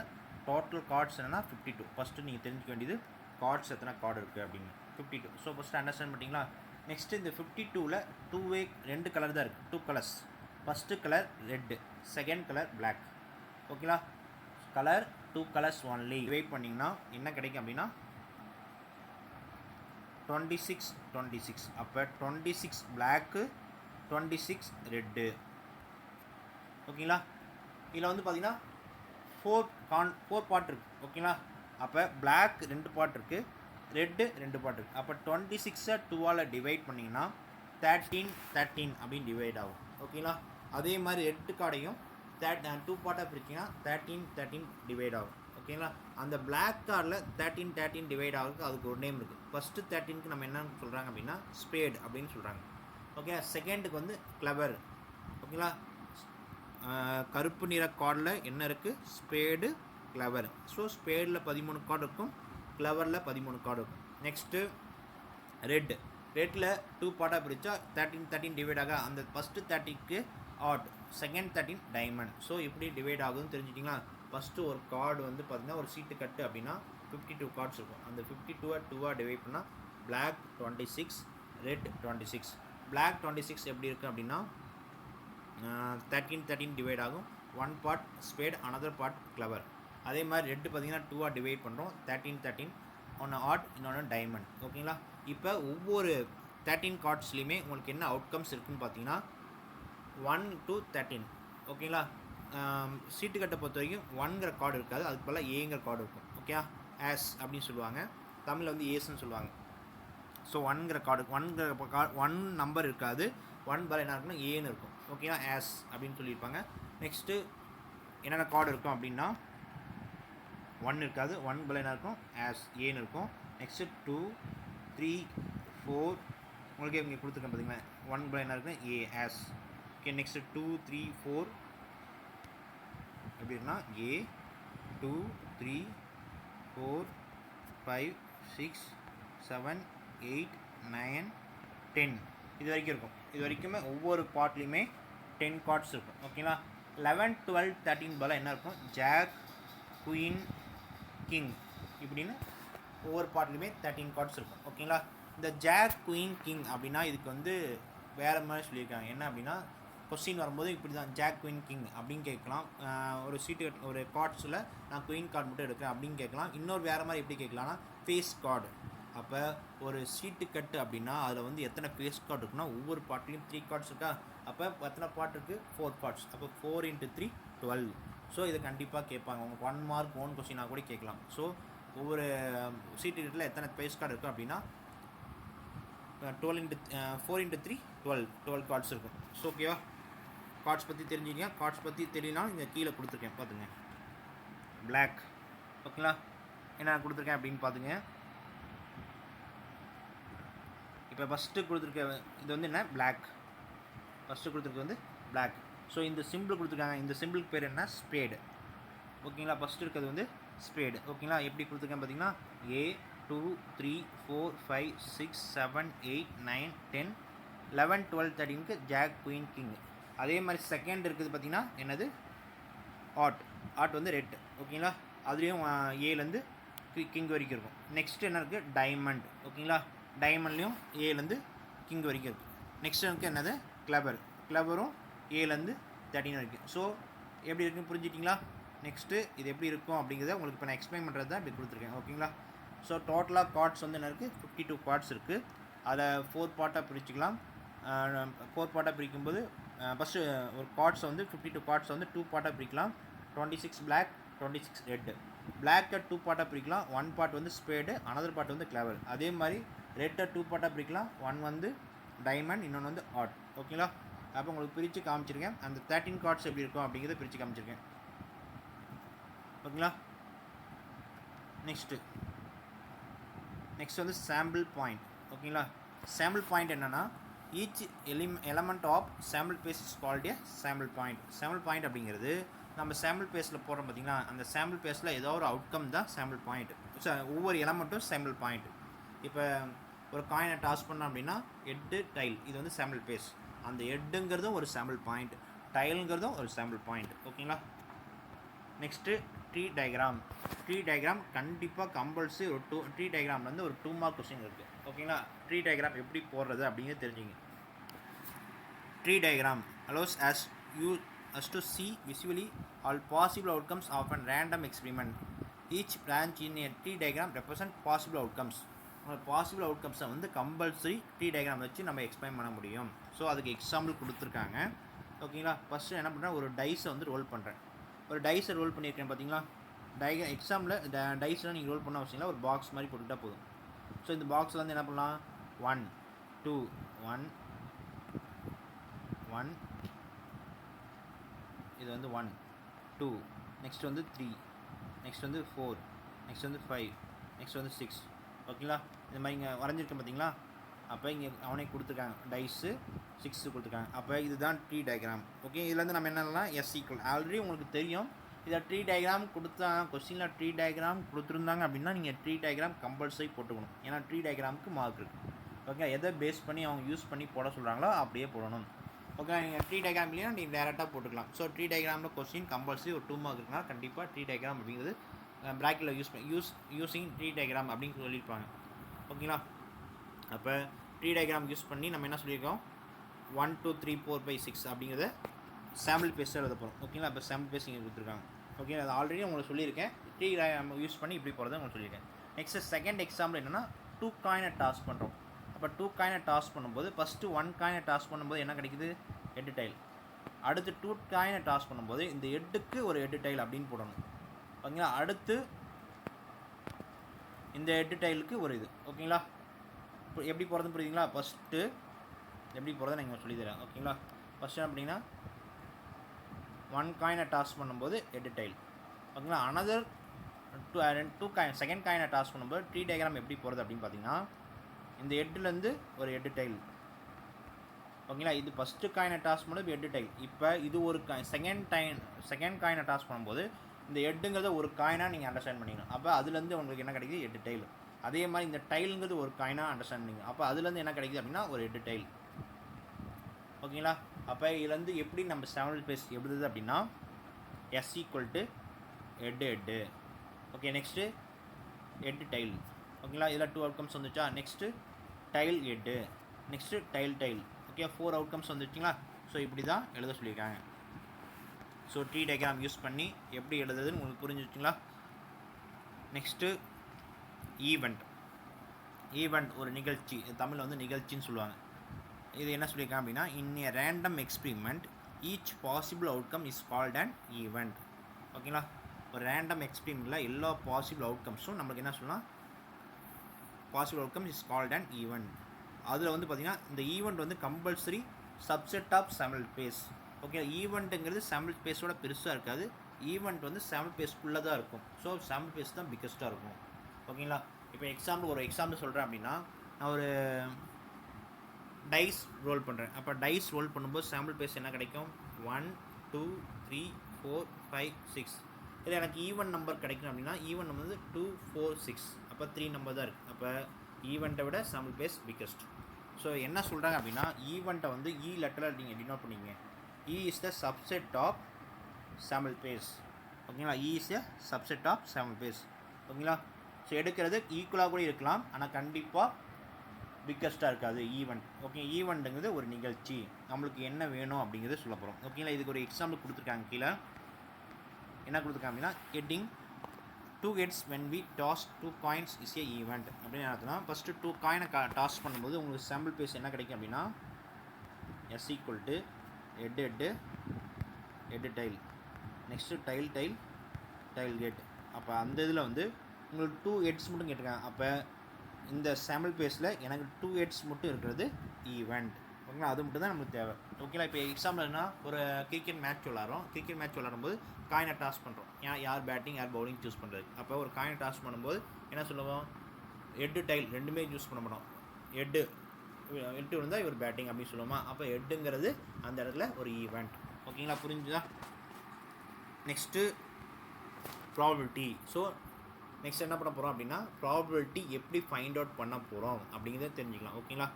டோட்டல் கார்ட்ஸ் என்னென்னா 52. ஃபஸ்ட்டு நீங்கள் தெரிஞ்சுக்க வேண்டியது கார்ட்ஸ் எத்தனை கார்டு இருக்குது அப்படின்னு 52. ஸோ ஃபஸ்ட்டு அண்டர்ஸ்டாண்ட் பண்ணிட்டீங்களா? நெக்ஸ்ட்டு இந்த 52ல் 2 கலர் தான் இருக்குது, 2 colours. First colour red, second colour black. ஓகேங்களா? Colour 2 colours only. டிவைட் பண்ணிங்கன்னா என்ன கிடைக்கும் அப்படின்னா 26. அப்போ 26 பிளாக்கு, 26 ரெட்டு. ஓகேங்களா? இதில் வந்து பார்த்தீங்கன்னா 4 பார்ட் இருக்குது. ஓகேங்களா? அப்போ பிளாக் 2 பார்ட் இருக்குது, ரெட்டு 2 பார்ட் இருக்குது. அப்போ 26 2ஆல் டிவைட் பண்ணிங்கன்னா 13 அப்படின்னு டிவைட் ஆகும். ஓகேங்களா? அதே மாதிரி ரெட்டு கார்டையும் 2 பார்ட்டாக பிரிச்சிங்கன்னா 13 டிவைட் ஆகும். ஓகேங்களா? அந்த பிளாக் கார்டில் 13 டிவைட் ஆகிறதுக்கு அதுக்கு ஒரு நேம் இருக்குது. ஃபஸ்ட்டு 13க்கு நம்ம என்னன்னு சொல்கிறாங்க அப்படின்னா ஸ்பேட் அப்படின்னு சொல்கிறாங்க. ஓகே, செகண்டுக்கு வந்து கிளவர். ஓகேங்களா? கருப்பு நிற கார்டில் என்ன இருக்குது ஸ்பேடு, கிளவர். ஸோ ஸ்பேடில் 13 கார்டு இருக்கும், கிளவரில் 13 கார்டு இருக்கும். நெக்ஸ்ட்டு ரெட்டில் 2 பார்ட்டாக பிரித்தா 13 டிவைட் ஆக அந்த ஃபஸ்ட்டு 30க்கு ஆட், செகண்ட் 13 டைமண்ட். ஸோ இப்படி டிவைட் ஆகுதுன்னு தெரிஞ்சுட்டிங்களா? ஃபஸ்ட்டு ஒரு கார்டு வந்து பார்த்திங்கன்னா ஒரு சீட்டு கட்டு அப்படின்னா 52 கார்ட்ஸ் இருக்கும். அந்த 52 2ஆக டிவைட் பண்ணால் பிளாக் 26, ரெட் 26. பிளாக் 26 எப்படி இருக்குது அப்படின்னா 13 டிவைட் ஆகும். 1 part spade, another part clever. அதே மாதிரி ரெட்டு பார்த்திங்கன்னா 2ஆக டிவைட் பண்ணுறோம். 13 ஒன்று ஆட், இன்னொன்று டைமண்ட். ஓகேங்களா? இப்போ ஒவ்வொரு 13 கார்ட்ஸ்லேயுமே உங்களுக்கு என்ன அவுட்கம்ஸ் இருக்குதுன்னு பார்த்தீங்கன்னா 1 to 13. ஓகேங்களா? சீட்டு கட்டை பொறுத்த வரைக்கும் 1ங்கிற கார்டு இருக்காது, அதுக்கு பதிலாக ஏங்கிற கார்டு இருக்கும். ஓகே, ஆஸ் அப்படின்னு சொல்லுவாங்க, தமிழில் வந்து ஏஸ்ன்னு சொல்லுவாங்க. ஸோ 1ங்கிற கார்டு 1 நம்பர் இருக்காது, 1 பதில் என்ன இருக்குன்னா ஏன்னு இருக்கும். ஓகேங்களா? ஆஸ் அப்படின்னு சொல்லியிருப்பாங்க. நெக்ஸ்ட்டு என்னென்ன கார்டு இருக்கும் அப்படின்னா 1 இருக்காது, 1 பதில் என்ன இருக்கும் ஆஸ் ஏன்னு இருக்கும். நெக்ஸ்ட்டு 2 3 4 உங்களுக்கே இங்கே கொடுத்துருக்கேன் பார்த்தீங்களா 1 பை என்ன இருக்குன்னா ஏ ஆஸ். ஓகே நெக்ஸ்ட்டு 2 3 4 எப்படின்னா ஏ 2 3 4 5 6 7 8 9 10 இது வரைக்கும் இருக்கும். இது வரைக்குமே ஒவ்வொரு பார்ட்லேயுமே 10 கார்ட்ஸ் இருக்கும். ஓகேங்களா 11 12 13 பால் என்ன இருக்கும் ஜாக் குயின் கிங் இப்படின்னு ஒவ்வொரு பார்ட்லேயுமே 13 கார்ட்ஸ் இருக்கும். ஓகேங்களா இந்த ஜாக் குயின் கிங் அப்படின்னா இதுக்கு வந்து வேறு மாதிரி சொல்லியிருக்காங்க. என்ன அப்படின்னா கொஸ்டின் வரும்போது இப்படி தான் ஜாக் குயின் கிங் அப்படின்னு கேட்கலாம். ஒரு சீட்டு ஒரு கார்ட்ஸில் நான் குயின் கார்டு மட்டும் எடுக்கிறேன் அப்படின்னு கேட்கலாம். இன்னொரு வேறு மாதிரி எப்படி கேட்கலாம்னா ஃபேஸ் கார்டு. அப்போ ஒரு சீட்டு கட்டு அப்படின்னா அதில் வந்து எத்தனை ஃபேஸ் கார்டு இருக்குன்னா ஒவ்வொரு பார்ட்லேயும் 3 கார்ட்ஸ் இருக்கா. அப்போ எத்தனை பார்ட் இருக்குது 4 பார்ட்ஸ். அப்போ 4 × 3 12. ஸோ இதை கண்டிப்பாக கேட்பாங்க. உங்களுக்கு 1 மார்க் ஓன் கொஸ்டினாக கூட கேட்கலாம். ஸோ ஒவ்வொரு சீட்டு கட்டில் எத்தனை ஃபேஸ் கார்டு இருக்குது அப்படின்னா 4 × 3 12 கார்ட்ஸ் இருக்கும். ஸோ ஓகேவா கார்ட்ஸ் பற்றி தெரிஞ்சுக்கிங்க. கார்ட்ஸ் பற்றி தெரியலாம் இங்கே கீழே கொடுத்துருக்கேன் பார்த்துங்க. பிளாக் ஓகேங்களா என்ன கொடுத்துருக்கேன் அப்படின்னு பார்த்துங்க. இப்போ ஃபஸ்ட்டு கொடுத்துருக்க இது வந்து என்ன பிளாக். ஃபஸ்ட்டு கொடுத்துருக்கு வந்து பிளாக். ஸோ இந்த சிம்பிள் கொடுத்துருக்காங்க. இந்த சிம்பிளுக்கு பேர் என்ன ஸ்பேடு. ஓகேங்களா ஃபஸ்ட்டு இருக்கிறது வந்து ஸ்பேடு. ஓகேங்களா எப்படி கொடுத்துருக்கேன் பார்த்தீங்கன்னா ஏ 2 3 4 5 6 7 8 9 10 11 12 13க்கு ஜாக் குயின் கிங். அதே மாதிரி செகண்ட் இருக்குது பார்த்தீங்கன்னா என்னது ஆட் வந்து ரெட். ஓகேங்களா அதுலேயும் ஏலேருந்து கிங் வரைக்கும் இருக்கும். நெக்ஸ்ட் என்ன இருக்குது டைமண்ட். ஓகேங்களா டைமண்ட்லேயும் ஏலேருந்து கிங் வரைக்கும் இருக்குது. நெக்ஸ்ட் எனக்கு என்னது கிளவரும் ஏலேருந்து 13 வரைக்கும். ஸோ எப்படி இருக்குன்னு புரிஞ்சிட்டிங்களா. நெக்ஸ்ட்டு இது எப்படி இருக்கும் அப்படிங்கிறத உங்களுக்கு இப்போ நான் எக்ஸ்பிளைன் பண்ணுறது தான் இப்படி கொடுத்துருக்கேன். ஓகேங்களா ஸோ டோட்டலாக கார்ட்ஸ் வந்து என்ன இருக்குது 52 கார்ட்ஸ் இருக்குது. அதை 4 பார்ட்டாக பிரிச்சுக்கலாம். 4 பார்ட்டாக பிரிக்கும்போது ஃபஸ்ட்டு ஒரு கார்ட்ஸை வந்து 52 கார்ட்ஸை வந்து 2 பார்ட்டாக பிரிக்கலாம். 26 பிளாக் 26 ரெட்டு. பிளாக்கை 2 பார்ட்டாக பிரிக்கலாம். 1 பார்ட் வந்து ஸ்பேடு அனதர் பார்ட் வந்து கிளவர். அதே மாதிரி ரெட்டை 2 பார்ட்டாக பிரிக்கலாம். 1 வந்து டைமண்ட் இன்னொன்று வந்து ஆட். ஓகேங்களா அப்போ உங்களுக்கு பிரித்து காமிச்சிருக்கேன். அந்த 13 கார்ட்ஸ் எப்படி இருக்கும் அப்படிங்கிறத பிரித்து காமிச்சிருக்கேன். ஓகேங்களா நெக்ஸ்ட்டு வந்து சாம்பிள் பாயிண்ட். ஓகேங்களா சாம்பிள் பாயிண்ட் என்னென்னா each element of sample space is called a sample point. Sample point அப்படிங்கிறது நம்ம சாம்பிள் பேஸில் போடுறோம் பார்த்தீங்களா அந்த சாம்பிள் பேஸில் ஏதோ ஒரு அவுட்கம் தான் சாம்பிள் பாயிண்ட். ஒவ்வொரு எலமெண்ட்டும் சாம்பிள் பாயிண்ட். இப்போ ஒரு காயினை டாஸ் பண்ணோம் அப்படின்னா ஹெட்டு டைல் இது வந்து சாம்பிள் பேஸ். அந்த ஹெட்டுங்கிறதும் ஒரு சாம்பிள் பாயிண்ட் டைலுங்கிறதும் ஒரு சாம்பிள் பாயிண்ட். ஓகேங்களா நெக்ஸ்ட்டு ட்ரீ டயக்ராம் கண்டிப்பாக கம்பல்சரி ஒரு ட்ரீ டயக்ராம் வந்து ஒரு 2 மார்க் கொஸ்டின் இருக்குது. ஓகேங்களா ட்ரீ டயக்ராம் எப்படி போடுறது அப்படிங்கிறது தெரிஞ்சுங்க. Tree diagram allows us to see visually all possible outcomes of a random experiment. Each branch in a tree diagram represent possible outcomes. Possible அவுட்கம்ஸை வந்து கம்பல்சரி ட்ரீ டயக்ராம் வச்சு நம்ம எக்ஸ்பிளைன் பண்ண முடியும். ஸோ அதுக்கு எக்ஸாம்பிள் கொடுத்துருக்காங்க. ஓகேங்களா ஃபஸ்ட்டு என்ன பண்ணுறேன் ஒரு டைஸை வந்து ரோல் பண்ணுறேன். ஒரு டைஸை ரோல் பண்ணியிருக்கேன் பார்த்தீங்களா எக்ஸாம்பிள் டைஸ்லாம் நீங்கள் ரோல் பண்ண அவசியம் இல்லை. ஒரு பாக்ஸ் மாதிரி போட்டுக்கிட்டால் போதும். ஸோ இந்த பாக்ஸில் வந்து என்ன பண்ணலாம் 1 2 1 1 இது வந்து 1 2 நெக்ஸ்ட் வந்து 3 நெக்ஸ்ட் வந்து 4 நெக்ஸ்ட் வந்து 5 நெக்ஸ்ட் வந்து 6. ஓகேங்களா இந்த மாதிரி இங்கே வரைஞ்சிருக்கேன் பார்த்தீங்களா. அப்போ இங்கே அவனே கொடுத்துருக்காங்க டைஸு 6 கொடுத்துருக்காங்க. அப்போ இதுதான் ட்ரீ டயக்ராம். ஓகே இதுலேருந்து நம்ம என்னென்னலாம் எஸ் ஈக்குவல் ஆல்ரெடி உங்களுக்கு தெரியும். இதை ட்ரீ டயக்ராம் கொடுத்தா கொஸ்டினில் ட்ரீ டயக்ராம் கொடுத்துருந்தாங்க அப்படின்னா நீங்கள் ட்ரீ டயக்ராம் கம்பல்சரி போட்டுக்கணும். ஏன்னா ட்ரீ டயக்ராமுக்கு மார்க் இருக்குது. ஓகே எதை பேஸ் பண்ணி அவங்க யூஸ் பண்ணி போட சொல்கிறாங்களோ அப்படியே போடணும். ஓகே நீங்கள் ட்ரீ டயக்ராம் இல்லையா நீங்கள் டேரெக்டாக போட்டுக்கலாம். ஸோ ட்ரீ டயக்ராமில் கொஸ்டின் கம்பல்சரி ஒரு 2 மார்க் இருக்குன்னா கண்டிப்பாக ட்ரீ டயக்ராம் அப்படிங்கிறது ப்ராக்கெட்டில் யூஸிங் ட்ரீ டயக்ராம் அப்படின்னு சொல்லியிருப்பாங்க. ஓகேங்களா அப்போ ட்ரீ டயக்ராம் யூஸ் பண்ணி நம்ம என்ன சொல்லியிருக்கோம் 1 2 3 4 5 6 அப்படிங்கிறத சாம்பிள் பேஸில் எழுத போகிறோம். ஓகேங்களா இப்போ சாம்பிள் பேஸ் இங்கே கொடுத்துருக்காங்க. ஓகே அது ஆல்ரெடி உங்களுக்கு சொல்லியிருக்கேன். ட்ரீ டயக்ராம் யூஸ் பண்ணி இப்படி போகிறத உங்களுக்கு சொல்லியிருக்கேன். நெக்ஸ்ட்டு செகண்ட் எக்ஸாம்பிள் என்னென்னா 2 காயினை டாஸ் பண்ணுறோம். அப்போ 2 காயினை டாஸ் பண்ணும்போது ஃபஸ்ட்டு 1 காயினை டாஸ் பண்ணும்போது என்ன கிடைக்குது ஹெட் டைல். அடுத்து 2 காயினை டாஸ் பண்ணும்போது இந்த ஹெட்டுக்கு ஒரு ஹெட் டைல் அப்படின்னு போடணும். ஓகேங்களா அடுத்து இந்த ஹெட் டைலுக்கு ஒரு இது. ஓகேங்களா எப்படி போகிறதுன்னு புரியுதுங்களா. ஃபஸ்ட்டு எப்படி போகிறத நீங்கள் சொல்லித்தரேன். ஓகேங்களா ஃபஸ்ட்டு என்ன பண்ணிங்கன்னா 1 காயினை டாஸ் பண்ணும்போது ஹெட் டைல். ஓகேங்களா அனதர் செகண்ட் காயினை டாஸ் பண்ணும்போது ட்ரீ டயக்ராம் எப்படி போகிறது அப்படின்னு பார்த்தீங்கன்னா, இந்த ஹெட்லேருந்து ஒரு ஹெட் டைல். ஓகேங்களா, இது ஃபஸ்ட்டு காயினை டாஸ் பண்ணும்போது ஹெட் டைல். இப்போ இது ஒரு செகண்ட் காயினை டாஸ் பண்ணும்போது இந்த ஹெட்டுங்கிறத ஒரு காயினாக நீங்கள் அண்டர்ஸ்டாண்ட் பண்ணிக்கணும். அப்போ அதுலேருந்து உங்களுக்கு என்ன கிடைக்குது? Head tail. அதே மாதிரி இந்த டைலுங்கிறது ஒரு காயினாக அண்டர்ஸ்டாண்ட் பண்ணிக்கணும். அப்போ அதுலேருந்து என்ன கிடைக்குது அப்படின்னா ஒரு ஹெட் டைல். ஓகேங்களா, அப்போ இதுலேருந்து எப்படி நம்ம சேமல் பேஸ் எழுதுது அப்படின்னா S equal to head. Okay, next head tail. ஓகேங்களா, இதில் 2 அவுட்கம்ஸ் வந்துச்சா? Next tail head, next tail. Okay, 4 outcomes வந்துச்சுங்களா? ஸோ இப்படி தான் எழுத சொல்லியிருக்காங்க. ஸோ ட்ரீ டயக்ராம் யூஸ் பண்ணி எப்படி எழுதுறதுன்னு உங்களுக்கு புரிஞ்சுச்சுங்களா? நெக்ஸ்ட்டு ஈவெண்ட் ஒரு நிகழ்ச்சி, தமிழில் வந்து நிகழ்ச்சின்னு சொல்லுவாங்க. இது என்ன சொல்லியிருக்காங்க அப்படின்னா, in a random experiment each possible outcome is called an event. ஓகேங்களா, ஒரு ரேண்டம் எக்ஸ்பிரிமெண்ட்டில் எல்லா பாசிபிள் அவுட்கம்ஸும் நம்மளுக்கு என்ன சொல்லலாம்? Possible outcome is called an event. அதில் வந்து பார்த்திங்கன்னா இந்த ஈவெண்ட் வந்து compulsory subset of sample space. Okay, ஈவெண்ட்டுங்கிறது சேமல் பேஸோட பெருசாக இருக்காது. ஈவெண்ட் வந்து சேமல் பேஸ்க்குள்ளே தான் இருக்கும். ஸோ சேமல் பேஸ் தான் பிக்கஸ்ட்டாக இருக்கும். ஓகேங்களா, இப்போ ஒரு எக்ஸாம்பிள் சொல்கிறேன் அப்படின்னா, நான் ஒரு டைஸ் ரோல் பண்ணுறேன். அப்போ டைஸ் ரோல் பண்ணும்போது சாம்பிள் பேஸ் என்ன கிடைக்கும்? 1 2 3 4 5 6. இதில் எனக்கு ஈவன் நம்பர் கிடைக்கணும் அப்படின்னா ஈவன் நம்பர் வந்து 2 4 6. அப்போ 3 நம்பர் தான் இருக்குது. அப்போ ஈவெண்ட்டை விட சாம்பிள் பேஸ் பிக்கஸ்ட். ஸோ என்ன சொல்கிறாங்க அப்படின்னா, ஈவெண்ட்டை வந்து லெட்டரில் நீங்கள் டினோட் பண்ணிங்க. Is the subset of sample space. ஓகேங்களா, is the subset of sample space. ஓகேங்களா, ஸோ எடுக்கிறது ஈக்குவலாக கூட இருக்கலாம், ஆனால் கண்டிப்பாக பிக்கஸ்ட்டாக இருக்காது ஈவெண்ட். ஓகே, ஈவெண்ட்டுங்கிறது ஒரு நிகழ்ச்சி, நம்மளுக்கு என்ன வேணும் அப்படிங்கிறது சொல்ல போகிறோம். ஓகேங்களா, இதுக்கு ஒரு எக்ஸாம்பிள் கொடுத்துருக்காங்க. கீழே என்ன கொடுத்துருக்காங்க அப்படின்னா, heading 2 heads when we toss 2 coins is a event அப்படின்னு அர்த்தம்னா, ஃபஸ்ட்டு 2 காயினை டாஸ் பண்ணும்போது உங்களுக்கு சாம்பிள் பேஸ் என்ன கிடைக்கும் அப்படின்னா S equal to head tail, next tail head. அப்போ அந்த இதில் வந்து உங்களுக்கு 2 ஹெட்ஸ் மட்டும் கேட்டிருக்காங்க. அப்போ இந்த சாம்பிள் பேஸில் எனக்கு 2 ஹெட்ஸ் மட்டும் இருக்கிறது ஈவெண்ட். ஓகேங்களா, அது மட்டும் தான் நமக்கு தேவை. ஓகேங்களா, இப்போ எக்ஸாம்பிள்னா ஒரு கிரிக்கெட் மேட்ச் விளாடும்போது காயினை டாஸ் பண்ணுறோம். யார் பேட்டிங் யார் பவுலிங் சூஸ் பண்ணுறது. அப்போ ஒரு காயினை டாஸ் பண்ணும்போது என்ன சொல்லுவோம்? ஹெட்டு டைல் ரெண்டுமே யூஸ் பண்ண மாட்டோம். ஹெட்டு இருந்தால் இவர் பேட்டிங் அப்படின்னு சொல்லுவோமா? அப்போ ஹெட்டுங்கிறது அந்த இடத்துல ஒரு ஈவெண்ட். ஓகேங்களா, புரிஞ்சுதா? Next probability. ஸோ நெக்ஸ்ட் என்ன பண்ண போகிறோம் அப்படின்னா, ப்ராபபிலிட்டி எப்படி ஃபைண்ட் அவுட் பண்ண போகிறோம் அப்படிங்கிறத தெரிஞ்சுக்கலாம். ஓகேங்களா,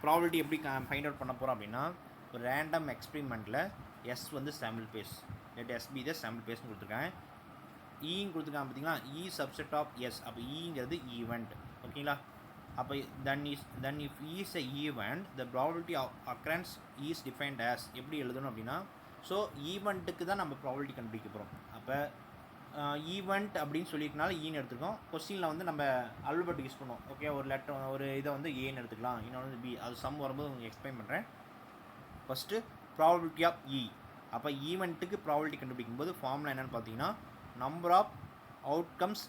ப்ராபபிலிட்டி எப்படி ஃபைண்ட் அவுட் பண்ண போகிறோம் அப்படின்னா, ஒரு ரேண்டம் எக்ஸ்பிரிமெண்ட்டில் எஸ் வந்து sample space, let S be the sample பேஸ்னு கொடுத்துருக்காங்க. ஈன்னு கொடுத்துருக்காங்க பார்த்தீங்களா, இ சப்செட் ஆஃப் எஸ். அப்போ ஈங்கிறது ஈவெண்ட். ஓகேங்களா, அப்போ then if is a event the probability of occurrence is defined as. எப்படி எழுதணும் அப்படின்னா, ஸோ ஈவெண்ட்டுக்கு தான் நம்ம ப்ராபபிலிட்டி கண்டுபிடிக்க போகிறோம். அப்போ ஈவெண்ட் அப்படின்னு சொல்லியிருக்கனால ஈன்னு எடுத்துருக்கோம். கொஸ்டினில் வந்து நம்ம அல்பட் யூஸ் பண்ணுவோம். ஓகே, ஒரு இதை வந்து ஏன்னு எடுத்துக்கலாம், இன்னொன்று வந்து பி. அது சம் வரும்போது உங்களுக்கு எக்ஸ்பிளைன் பண்ணுறேன். First probability of E. அப்போ ஈவெண்ட்டுக்கு ப்ராபபிலிட்டி கண்டுபிடிக்கும் போது ஃபார்முலா என்னென்னு பார்த்தீங்கன்னா, number of outcomes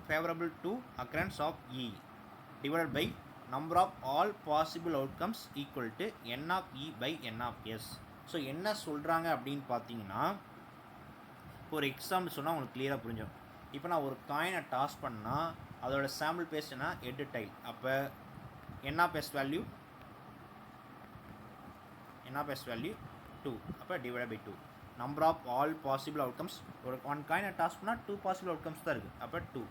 favourable to occurrence of E divided by number of all possible outcomes equal to n of E by n of S. So என்ன சொல்கிறாங்க அப்படின்னு பார்த்தீங்கன்னா, இப்போ ஒரு எக்ஸாம்பிள் சொன்னால் உங்களுக்கு கிளியராக புரிஞ்சிடும். இப்போ நான் ஒரு காயினை டாஸ் பண்ணால் அதோட சாம்பிள் பேஸ் என்ன? Head tail. அப்போ என் ஆஃப் எஸ் வேல்யூ 2. அப்போ divide by 2. Number of all possible outcomes. ஒரு 1 காயினை டாஸ் பண்ணால் 2 பாசிபிள் அவுட்கம்ஸ் தான் இருக்குது. அப்போ 2.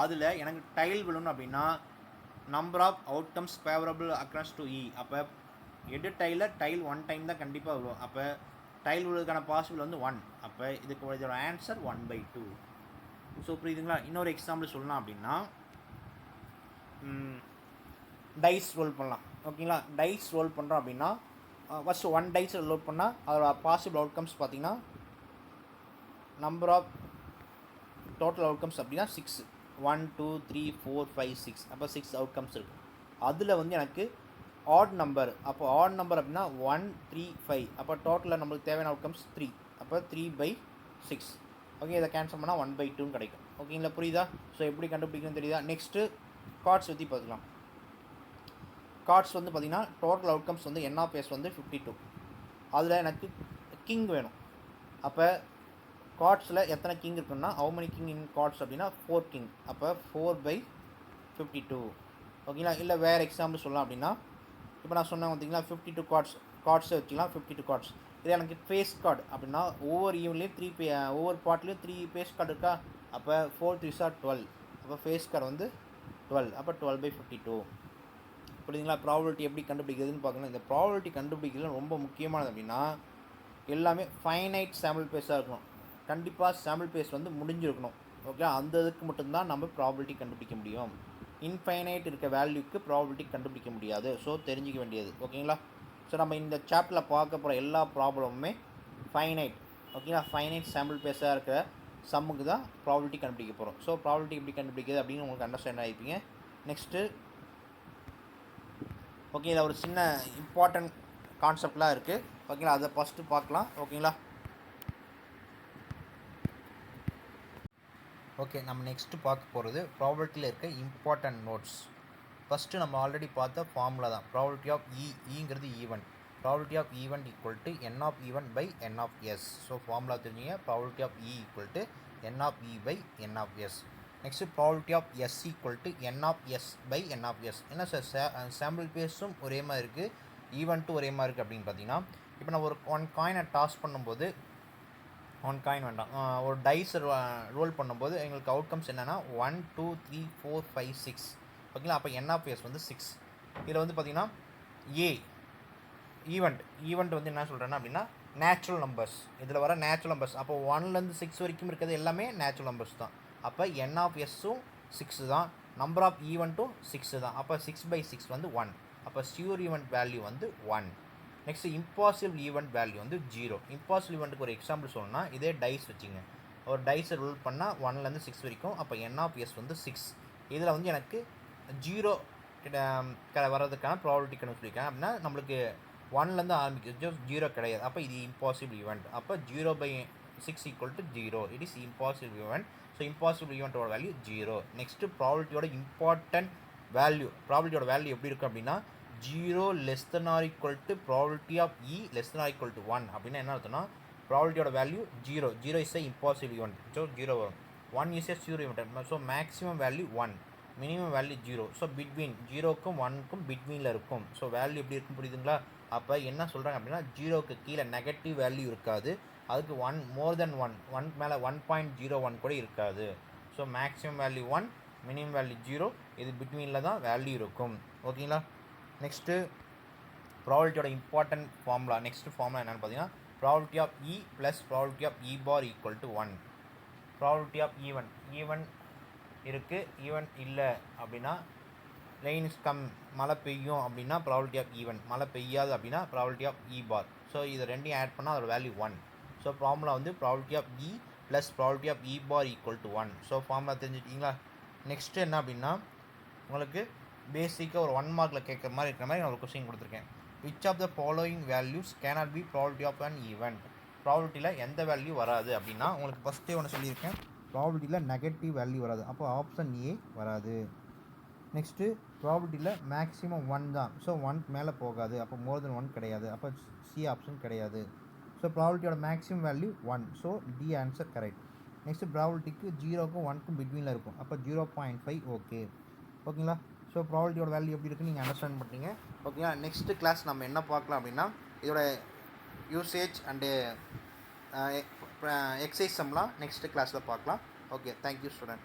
அதில் எனக்கு டைல் விழணும் அப்படின்னா number of outcomes favourable across to E. அப்போ ஹெட் டைல் 1 டைம் தான் கண்டிப்பாக விழும். அப்போ டைல் விழுவதுக்கான பாசிபிள் வந்து 1. அப்போ இதோட ஆன்சர் 1/2. ஸோ புரியுதுங்களா? இன்னொரு எக்ஸாம்பிள் சொல்லலாம் அப்படின்னா, டைஸ் ரோல் பண்ணலாம். ஓகேங்களா, டைஸ் ரோல் பண்ணுறோம் அப்படின்னா ஃபஸ்ட்டு 1 டைஸ் ரோல் பண்ணால் அதோட பாசிபிள் அவுட்கம்ஸ் பார்த்தீங்கன்னா நம்பர் ஆஃப் டோட்டல் அவுட்கம்ஸ் அப்படின்னா 6. 1 2 3 4 5 6. அப்போ 6 அவுட்கம்ஸ் இருக்குது. அதில் வந்து எனக்கு ஆட் நம்பர். அப்போ ஆட் நம்பர் அப்படின்னா 1 3 5. அப்போ டோட்டலில் நம்மளுக்கு தேவையான அவுட்கம்ஸ் 3. அப்போ 3/6. ஓகே, இதை கேன்சல் பண்ணால் 1/2 கிடைக்கும். ஓகேங்களா, புரியுதா? ஸோ எப்படி கண்டுபிடிக்கணும்னு தெரியுதா? நெக்ஸ்ட்டு கார்ட்ஸ் பற்றி பார்த்துக்கலாம். கார்ட்ஸ் வந்து பார்த்திங்கன்னா டோட்டல் அவுட்கம்ஸ் வந்து என் ஆஃப் எஸ் வந்து 52. அதில் எனக்கு கிங் வேணும். அப்போ கார்ட்ஸில் எத்தனை கிங் இருக்குன்னா how many king in cards அப்படின்னா 4 கிங். அப்போ 4/52. ஓகேங்களா? இல்லை வேறு எக்ஸாம்பிள் சொல்லலாம் அப்படின்னா இப்போ நான் சொன்னேன் பார்த்தீங்களா 52 கார்ட்ஸை வச்சுக்கலாம். 52 கார்ட்ஸ். இது எனக்கு ஃபேஸ் கார்டு அப்படின்னா ஒவ்வொரு ஈவன்லேயும் ஒவ்வொரு பார்ட்லேயும் 3 ஃபேஸ் கார்டு இருக்கா. அப்போ 4 3s are 12. அப்போ ஃபேஸ் கார்டு வந்து 12. அப்போ 12/52. புரியுதுங்களா? ப்ராபபிலிட்டி எப்படி கண்டுபிடிக்கிறதுன்னு பார்க்கணும். இந்த ப்ராபபிலிட்டி கண்டுபிடிக்கிறது ரொம்ப முக்கியமானது அப்படின்னா எல்லாமே ஃபைனைட் சாம்பிள் பேஸாக இருக்கணும். கண்டிப்பாக சாம்பிள் பேஸ் வந்து முடிஞ்சிருக்கணும். ஓகே, அந்த இதுக்கு மட்டும்தான் நம்ம ப்ராபபிலிட்டி கண்டுபிடிக்க முடியும். இன்ஃபைனைட் இருக்க வேல்யூக்கு ப்ராபபிலிட்டி கண்டுபிடிக்க முடியாது. ஸோ தெரிஞ்சிக்க வேண்டியது. ஓகேங்களா? ஸோ நம்ம இந்த சாப்டரில் பார்க்க போகிற எல்லா ப்ராப்ளமுமே ஃபைனைட். ஓகேங்களா? ஃபைனைட் சாம்பிள் பேஸாக இருக்கிற சம்முக்கு தான் ப்ராபபிலிட்டி கண்டுபிடிக்க போகிறோம். ஸோ ப்ராபபிலிட்டி எப்படி கண்டுபிடிக்கிறது அப்படின்னு உங்களுக்கு அண்டர்ஸ்டாண்ட் ஆகிப்பீங்க. நெக்ஸ்ட்டு ஓகே, இதில் ஒரு சின்ன இம்பார்ட்டன்ட் கான்செப்ட்லாம் இருக்குது. ஓகேங்களா? அதை ஃபஸ்ட்டு பார்க்கலாம். ஓகேங்களா? ஓகே, நம்ம நெக்ஸ்ட்டு பார்க்க போகிறது ப்ராபபிலிட்டியில் இருக்க இம்பார்ட்டன்ட் நோட்ஸ். ஃபஸ்ட்டு நம்ம ஆல்ரெடி பார்த்த ஃபார்முலா தான். ப்ராபபிலிட்டி ஆஃப் ஈங்கிறது event. Probability of event equal to n of event by n of S. So formula தெரிஞ்சுங்க. Probability of equal to n of E by n of S. Next probability of S equal to n of S by n of S. என்ன sir sample பேஸும் ஒரே மாதிரி இருக்குது, ஈவெண்ட்டும் ஒரே மாதிரி இருக்குது அப்படின்னு பார்த்தீங்கன்னா, இப்போ நான் ஒரு 1 காயினை டாஸ் பண்ணும்போது 1 காயின் வேண்டாம், ஒரு டைஸ் ரோல் பண்ணும்போது எங்களுக்கு அவுட்கம்ஸ் என்னென்னா 1 2 3 4 5 6. ஓகேங்களா? அப்போ n ஆஃப் எஸ் வந்து 6. இதில் வந்து பார்த்திங்கன்னா ஏ ஈவெண்ட் வந்து என்ன சொல்கிறேன்னா அப்படின்னா நேச்சுரல் நம்பர்ஸ். இதில் வர நேச்சுரல் நம்பர்ஸ். அப்போ 1லேருந்து 6 வரைக்கும் இருக்கிறது எல்லாமே நேச்சுரல் நம்பர்ஸ் தான். அப்போ n ஆஃப் எஸ்ஸும் 6 தான், நம்பர் ஆஃப் ஈவெண்ட்டும் 6 தான். அப்போ 6/6 வந்து 1. அப்போ ஷியூர் ஈவெண்ட் வேல்யூ வந்து 1. நெக்ஸ்ட் இம்பாசிபிள் ஈவெண்ட் வேல்யூ வந்து 0. இம்பாசிபிள் ஈவெண்ட்டுக்கு ஒரு எக்ஸாம்பிள் சொல்லணும்னா இதே டைஸ் வச்சுங்க. ஒரு டைஸை ரூல் பண்ணால் 1லேருந்து 6 வரைக்கும். அப்போ n ஆஃப் எஸ் வந்து 6. இதில் வந்து எனக்கு 0 வர்றதுக்கான ப்ராபபிலிட்டி கண்டுபிடிக்கிறேன் அப்படின்னா நம்மளுக்கு 1லேருந்து ஆரம்பிக்கிறது 0 கிடையாது. அப்போ இது இம்பாசிபிள் ஈவெண்ட். அப்போ 0/6 equal to 0. It is impossible event. So impossible ஈவெண்ட்டோட வேல்யூ 0. நெக்ஸ்ட்டு ப்ராபபிலிட்டியோட இம்பார்ட்டன்ட் வேல்யூ. ப்ராபபிலிட்டியோட வேல்யூ எப்படி இருக்கும் அப்படின்னா 0 less than or equal to probability of E less than or equal to 1. அப்படின்னா என்ன அர்த்தம்னா ப்ராபபிலிட்டியோட value 0. 0 is a impossible event. So 0 வரும். 1 is a sure event. So maximum value 1, minimum value 0. So between 0க்கும் 1க்கும் பிட்வீனில் இருக்கும். ஸோ வேல்யூ எப்படி இருக்கும் புரியுதுங்களா? அப்போ என்ன சொல்கிறாங்க அப்படின்னா 0க்கு கீழே நெகட்டிவ் வேல்யூ இருக்காது, அதுக்கு 1 மோர் தென் 1 மேலே 1.01 கூட இருக்காது. So maximum value 1, minimum value 0. இது பிட்வீனில் தான் வேல்யூ இருக்கும். ஓகேங்களா? நெக்ஸ்ட்டு ப்ராபபிலிட்டியோட இம்பார்ட்டன்ட் ஃபார்முலா. நெக்ஸ்ட்டு ஃபார்முலா என்னென்னு பார்த்தீங்கன்னா probability of E plus probability of E bar equal to 1. Probability of event இருக்குது, ஈவெண்ட் இல்லை அப்படின்னா ரெயின்ஸ் மழை பெய்யும் அப்படின்னா ப்ராபபிலிட்டி ஆஃப் ஈவெண்ட், மழை பெய்யாது அப்படின்னா probability of E bar. So இது ரெண்டையும் ஆட் பண்ணால் அதோட வேல்யூ 1. ஸோ ஃபார்முலா வந்து probability of E plus probability of E bar equal to 1. So formula தெரிஞ்சுக்கிட்டீங்களா? நெக்ஸ்ட்டு என்ன அப்படின்னா உங்களுக்கு பேசிக்காக ஒரு 1 மார்க்கில் கேட்குற மாதிரி இருக்கிற மாதிரி நான் ஒரு கொஸ்டின் கொடுத்துருக்கேன். Which of the following values cannot be probability of an event. ப்ராபபிலிட்டியில் எந்த வேல்யூ வராது அப்படின்னா உங்களுக்கு ஃபஸ்ட்டே ஒன்று சொல்லியிருக்கேன், ப்ராபபிலிட்டியில் நெகட்டிவ் வேல்யூ வராது. அப்போ ஆப்ஷன் ஏ வராது. நெக்ஸ்ட்டு ப்ராபபிலிட்டியில் மேக்ஸிமம் 1 தான். ஸோ 1 மேலே போகாது. அப்போ மோர் தென் 1 கிடையாது. அப்போ சி ஆப்ஷன் கிடையாது. ஸோ ப்ராபபிலிட்டியோட maximum value 1. So D answer correct. Next ப்ராபபிலிட்டிக்கு 0க்கும் 1க்கும் பிட்வீனில் இருக்கும். அப்போ 0.5 ஓகே. ஓகேங்களா? ஸோ ப்ராபபிலிட்டியோட வேல்யூ எப்படி இருக்குன்னு நீங்கள் அண்டர்ஸ்டாண்ட் பண்ணுறீங்க. ஓகேங்களா? நெக்ஸ்ட்டு கிளாஸ் நம்ம என்ன பார்க்கலாம் அப்படின்னா இதோட யூசேஜ் அண்டு எக்ஸசைஸ் சம்லாம் நெக்ஸ்ட்டு கிளாஸில் பார்க்கலாம். Okay, thank you student.